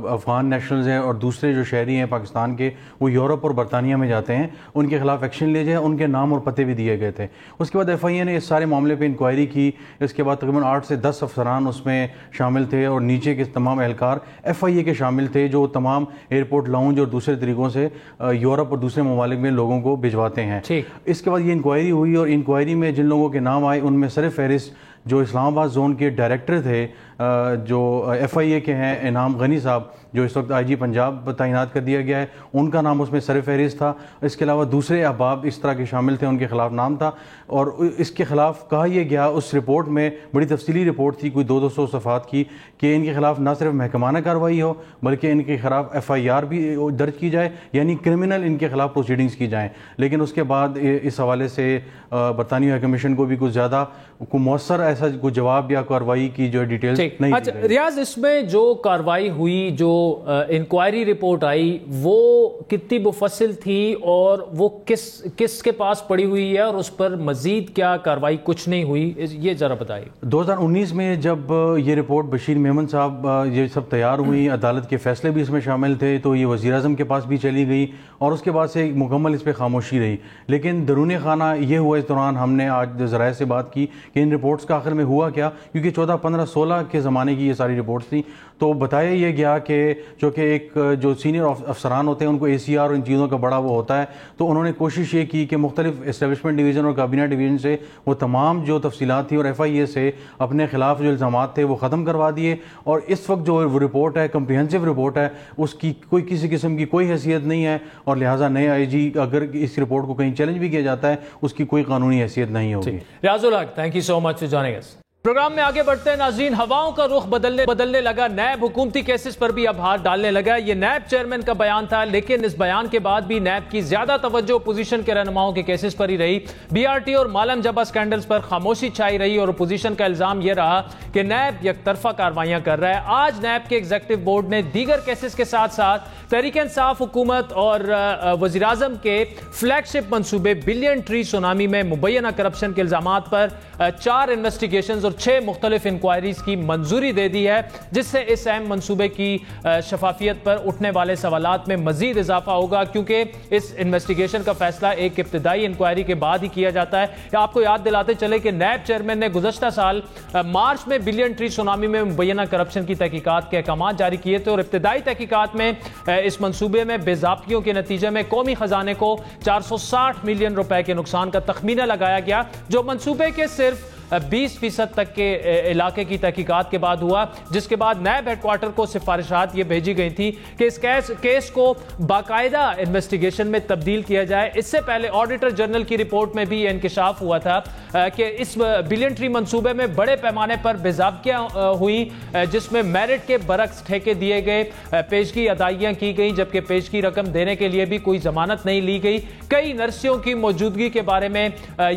افغان نیشنلز ہیں اور دوسرے جو شہری ہیں پاکستان کے وہ یورپ اور برطانیہ میں جاتے ہیں, ان کے خلاف ایکشن لے جائے. ان کے نام اور پتے بھی دیے گئے تھے. اس کے بعد FIA نے اس سارے معاملے پہ انکوائری کی. اس کے بعد تقریباً 8 سے 10 افسران اس میں شامل تھے, اور نیچے کے تمام اہلکار FIA کے شامل تھے جو تمام ایئرپورٹ لاؤنج اور دوسرے طریقوں سے یورپ اور دوسرے ممالک میں لوگوں کو بھجواتے ہیں. اس کے بعد یہ انکوائری ہوئی, اور انکوائری میں جن لوگوں کے نام آئے ان میں سر فہرست جو اسلام آباد زون کے ڈائریکٹر تھے جو FIA کے ہیں, انعام غنی صاحب, جو اس وقت IG پنجاب تعینات کر دیا گیا ہے, ان کا نام اس میں سر فہرست تھا. اس کے علاوہ دوسرے احباب اس طرح کے شامل تھے, ان کے خلاف نام تھا. اور اس کے خلاف کہا یہ گیا, اس رپورٹ میں بڑی تفصیلی رپورٹ تھی کوئی 200 صفحات کی, کہ ان کے خلاف نہ صرف محکمانہ کارروائی ہو بلکہ ان کے خلاف FIR بھی درج کی جائے, یعنی کرمنل ان کے خلاف پروسیڈنگز کی جائیں. لیکن اس کے بعد اس حوالے سے برطانوی ہائی کمیشن کو بھی کچھ زیادہ مؤثر ایسا کوئی جواب یا کارروائی کی جو ڈیٹیلز نہیں. اچھا ریاض, اس میں جو کارروائی ہوئی, جو انکوائری رپورٹ آئی, وہ کتنی مفصل تھی اور وہ کس کے پاس پڑی ہوئی ہے, اور اس پر مزید کیا کارروائی کچھ نہیں ہوئی, یہ ذرا بتائیے. 2019 میں جب یہ رپورٹ بشیر میمن صاحب یہ سب تیار ہوئی, عدالت کے فیصلے بھی اس میں شامل تھے, تو یہ وزیر اعظم کے پاس بھی چلی گئی, اور اس کے بعد سے مکمل اس پہ خاموشی رہی. لیکن درون خانہ یہ ہوا اس دوران, ہم نے آج ذرائع سے بات کی کہ ان رپورٹس کا آخر میں ہوا کیا, کیونکہ 14, 15, 16 کے زمانے کی یہ ساری رپورٹس تھیں. تو بتایا یہ گیا کہ جو کہ ایک جو سینئر افسران ہوتے ہیں ان کو ACR اور ان چیزوں کا بڑا وہ ہوتا ہے, تو انہوں نے کوشش یہ کی کہ مختلف اسٹیبلشمنٹ ڈویژن اور کابینہ ڈویژن سے وہ تمام جو تفصیلات تھیں اور FIA سے اپنے خلاف جو الزامات تھے وہ ختم کروا دیے. اور اس وقت جو رپورٹ ہے, کمپریہنسو رپورٹ ہے, اس کی کوئی کسی قسم کی کوئی حیثیت نہیں ہے, اور لہٰذا نئے IG اگر اس رپورٹ کو کہیں چیلنج بھی کیا جاتا ہے اس کی کوئی قانونی حیثیت نہیں ہوگی. Riaz Ulhaq, thank you so much for joining us. Programme میں آگے بڑھتے ہیں ناظرین. ہواؤں کا رخ بدلنے لگا, نیب حکومتی کیسز پر بھی اب ہاتھ ڈالنے لگا. یہ نیب چیئرمین کا بیان تھا, لیکن اس بیان کے بعد بھی نیب کی زیادہ توجہ اپوزیشن کے رہنماؤں کے کیسز پر ہی رہی. BRT اور مالم جبہ سکینڈلز پر خاموشی چھائی رہی, اور اپوزیشن کا الزام یہ رہا کہ نیب یک طرفہ کاروائیاں کر رہا ہے. آج نیب کے ایگزیکٹو بورڈ نے دیگر کیسز کے ساتھ ساتھ تحریک انصاف حکومت اور وزیر اعظم کے فلیگ شپ منصوبے بلین ٹری سونامی میں مبینہ کرپشن کے الزامات پر 4 انویسٹیگیشنز اور 6 مختلف انکوائریز کی منظوری دے دی ہے, جس سے اس اہم منصوبے کی شفافیت پر اٹھنے والے سوالات میں مزید اضافہ ہوگا, کیونکہ اس انویسٹیگیشن کا فیصلہ ایک ابتدائی انکوائری کے بعد ہی کیا جاتا ہے. آپ کو یاد دلاتے چلے کہ نیب چیئرمین نے گزشتہ سال مارچ میں بلین ٹری سونامی میں مبینہ کرپشن کی تحقیقات کے احکامات جاری کیے تھے, اور ابتدائی تحقیقات میں اس منصوبے میں بے ضابطگیوں کے نتیجے میں قومی خزانے کو 460 ملین روپے کے نقصان کا تخمینہ لگایا گیا, جو منصوبے کے صرف 20% تک کے علاقے کی تحقیقات کے بعد ہوا، جس کے بعد نیب ہیڈ کوارٹر کو سفارشات یہ بھیجی گئی تھی کہ اس کیس کو باقاعدہ انویسٹیگیشن میں تبدیل کیا جائے۔ اس سے پہلے آڈیٹر جنرل کی رپورٹ میں بھی یہ انکشاف ہوا تھا کہ اس بلین ٹری منصوبے میں بڑے پیمانے پر بے ضابطگیاں ہوئی، جس میں میرٹ کے برعکس ٹھیکے دیے گئے، پیشگی ادائیگیاں کی گئیں، جبکہ پیشگی رقم دینے کے لیے بھی کوئی ضمانت نہیں لی گئی۔ کئی نرسیوں کی موجودگی کے بارے میں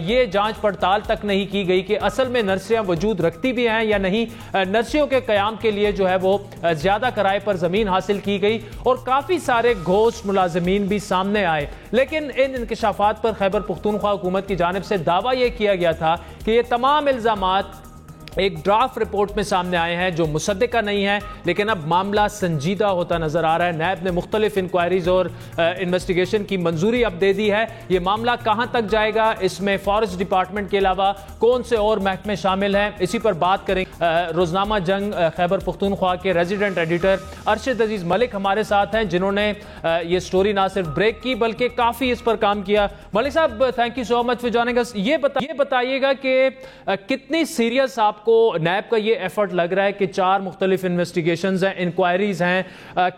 یہ جانچ پڑتال تک نہیں کی گئی کہ اصل میں نرسیاں وجود رکھتی بھی ہیں یا نہیں۔ نرسیوں کے قیام کے لیے جو ہے وہ زیادہ کرائے پر زمین حاصل کی گئی اور کافی سارے گھوسٹ ملازمین بھی سامنے آئے، لیکن ان انکشافات پر خیبر پختونخوا حکومت کی جانب سے دعویٰ یہ کیا گیا تھا کہ یہ تمام الزامات ایک ڈرافٹ رپورٹ میں سامنے آئے ہیں جو مصدقہ نہیں ہے، لیکن اب معاملہ سنجیدہ ہوتا نظر آ رہا ہے۔ نیب نے مختلف انکوائریز اور انویسٹیگیشن کی منظوری اب دے دی ہے۔ یہ معاملہ کہاں تک جائے گا، اس میں فارسٹ ڈپارٹمنٹ کے علاوہ کون سے اور محکمے شامل ہیں، اسی پر بات کریں۔ روزنامہ جنگ خیبر پختونخوا کے ریزیڈنٹ ایڈیٹر ارشد عزیز ملک ہمارے ساتھ ہیں، جنہوں نے یہ سٹوری نہ صرف بریک کی بلکہ کافی اس پر کام کیا۔ ملک صاحب، thank you so much for joining us. یہ بتائیے گا کہ کتنی سیریس آپ کو نیب کا یہ ایفرٹ لگ رہا ہے کہ 4 مختلف انویسٹیگیشنز ہیں، انکوائریز ہیں،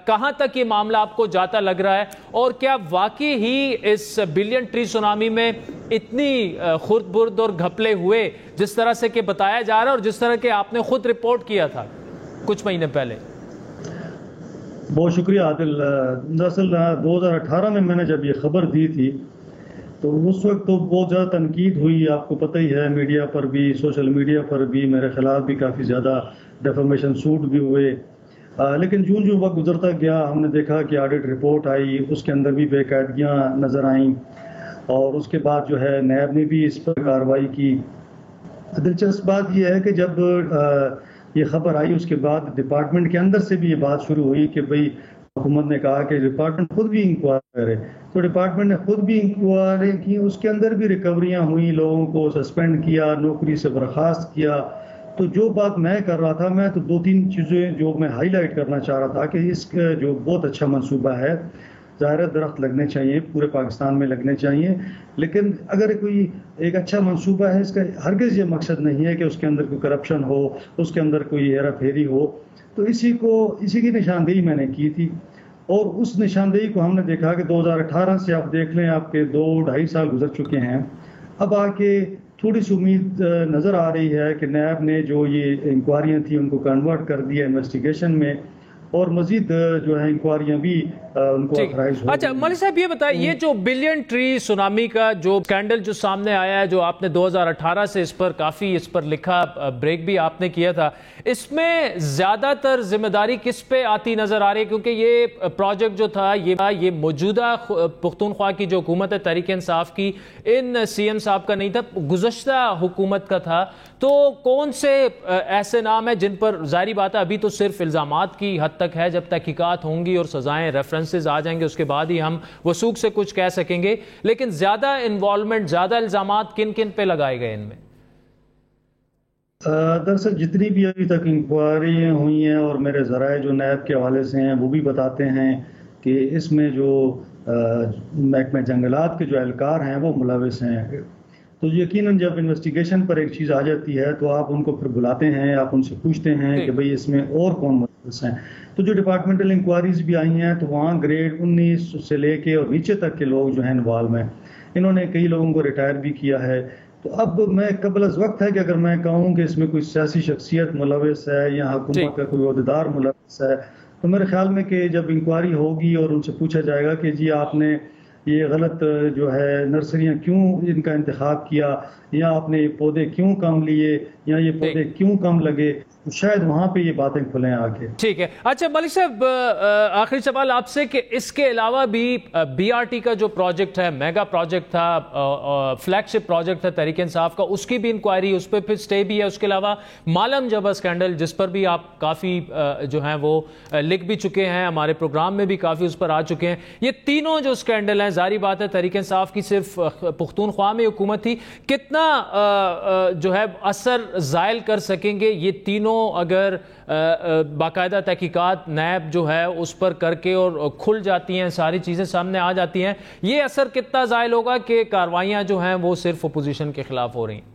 کہاں تک یہ معاملہ آپ کو جاتا لگ رہا ہے، اور کیا واقعی ہی اس بلین ٹری سونامی میں اتنی خرد برد اور گھپلے ہوئے جس طرح سے کہ بتایا جا رہا ہے اور جس طرح کہ آپ نے خود رپورٹ کیا تھا کچھ مہینے پہلے؟ بہت شکریہ عادل۔ دراصل 2018 میں نے جب یہ خبر دی تھی تو اس وقت تو بہت زیادہ تنقید ہوئی، آپ کو پتہ ہی ہے، میڈیا پر بھی، سوشل میڈیا پر بھی میرے خلاف بھی کافی زیادہ ڈیفیمیشن سوٹ بھی ہوئے، لیکن جو وقت گزرتا گیا ہم نے دیکھا کہ آڈٹ رپورٹ آئی، اس کے اندر بھی بے قاعدگیاں نظر آئیں، اور اس کے بعد جو ہے نیب نے بھی اس پر کارروائی کی۔ دلچسپ بات یہ ہے کہ جب یہ خبر آئی اس کے بعد ڈپارٹمنٹ کے اندر سے بھی یہ بات شروع ہوئی کہ بھئی حکومت نے کہا کہ ڈپارٹمنٹ خود بھی انکوائری کرے، تو ڈپارٹمنٹ نے خود بھی انکوائری کی، اس کے اندر بھی ریکوریاں ہوئیں، لوگوں کو سسپینڈ کیا، نوکری سے برخاست کیا۔ تو جو بات میں کر رہا تھا، میں تو 2-3 چیزیں جو میں ہائی لائٹ کرنا چاہ رہا تھا کہ اس کا جو بہت اچھا منصوبہ ہے، ظاہر درخت لگنے چاہیے، پورے پاکستان میں لگنے چاہیے، لیکن اگر کوئی ایک اچھا منصوبہ ہے، اس کا ہرگز یہ مقصد نہیں ہے کہ اس کے اندر کوئی کرپشن ہو، اس کے اندر کوئی ہیرا پھیری ہو۔ تو اسی کی نشاندہی میں نے کی تھی، اور اس نشاندہی کو ہم نے دیکھا کہ 2018 سے آپ دیکھ لیں، آپ کے 2-2.5 سال گزر چکے ہیں، اب آ کے تھوڑی سی امید نظر آ رہی ہے کہ نیب نے جو یہ انکوائریاں تھیں ان کو کنورٹ کر دیا انویسٹیگیشن میں، اور مزید جو ہے انکوائریاں بھی ان کو اتھرائز ہو۔ اچھا ملک صاحب یہ بتائیں، یہ جو بلین ٹری سونامی کا جو اسکینڈل جو سامنے آیا ہے، جو آپ نے 2018 سے اس پر لکھا، بریک بھی آپ نے کیا تھا، اس میں زیادہ تر ذمہ داری کس پہ آتی نظر آ رہی ہے؟ کیونکہ یہ پروجیکٹ جو تھا یہ موجودہ پختونخوا کی جو حکومت ہے تحریک انصاف کی، ان سی ایم صاحب کا نہیں تھا، گزشتہ حکومت کا تھا، تو کون سے ایسے نام ہیں جن پر ظاہری بات ہے ابھی تو صرف الزامات کی حد تک ہے، جب تحقیقات ہوں گی اور سزائیں ریفرنسز آ جائیں گے اس کے بعد ہی ہم وثوق سے کچھ کہہ سکیں گے، لیکن زیادہ انوالومنٹ، زیادہ الزامات کن کن پہ لگائے گئے ان میں؟ دراصل جتنی بھی ابھی تک انکوائری ہوئی ہیں اور میرے ذرائع جو نیب کے حوالے سے ہیں وہ بھی بتاتے ہیں کہ اس میں جو محکمہ جنگلات کے جو اہلکار ہیں وہ ملوث ہیں، تو یقیناً جب انویسٹیگیشن پر ایک چیز آ جاتی ہے تو آپ ان کو پھر بلاتے ہیں، آپ ان سے پوچھتے ہیں کہ بھئی اس میں اور کون ملوث ہیں۔ تو جو ڈپارٹمنٹل انکوائریز بھی آئی ہیں تو وہاں گریڈ 19 سے لے کے اور نیچے تک کے لوگ جو ہیں انوالو ہیں، انہوں نے کئی لوگوں کو ریٹائر بھی کیا ہے۔ تو اب میں قبل از وقت ہے کہ اگر میں کہوں کہ اس میں کوئی سیاسی شخصیت ملوث ہے یا حکومت کا کوئی عہدیدار ملوث ہے، تو میرے خیال میں کہ جب انکوائری ہوگی اور ان سے پوچھا جائے گا کہ جی آپ نے یہ غلط جو ہے نرسریاں کیوں ان کا انتخاب کیا، یا آپ نے یہ پودے کیوں کم لیے، یا یہ پودے کیوں کم لگے، تو شاید وہاں پہ یہ باتیں کھلیں آگے۔ ٹھیک ہے۔ اچھا ملک صاحب، آخری سوال آپ سے کہ اس کے علاوہ بھی بی آر ٹی کا جو پروجیکٹ ہے، میگا پروجیکٹ تھا، فلیگ شپ پروجیکٹ تھا تحریک انصاف کا، اس کی بھی انکوائری، اس پہ پھر سٹے بھی ہے، اس کے علاوہ مالم جبہ اسکینڈل جس پر بھی آپ کافی جو ہیں وہ لکھ بھی چکے ہیں، ہمارے پروگرام میں بھی کافی اس پر آ چکے ہیں، یہ تینوں جو اسکینڈل ہیں، ظاہری بات ہے تحریک انصاف کی صرف پختونخوا میں حکومت تھی، کتنا جو ہے اثر زائل کر سکیں گے یہ تینوں اگر باقاعدہ تحقیقات نیب جو ہے اس پر کر کے اور کھل جاتی ہیں، ساری چیزیں سامنے آ جاتی ہیں، یہ اثر کتنا زائل ہوگا کہ کاروائیاں جو ہیں وہ صرف اپوزیشن کے خلاف ہو رہی ہیں؟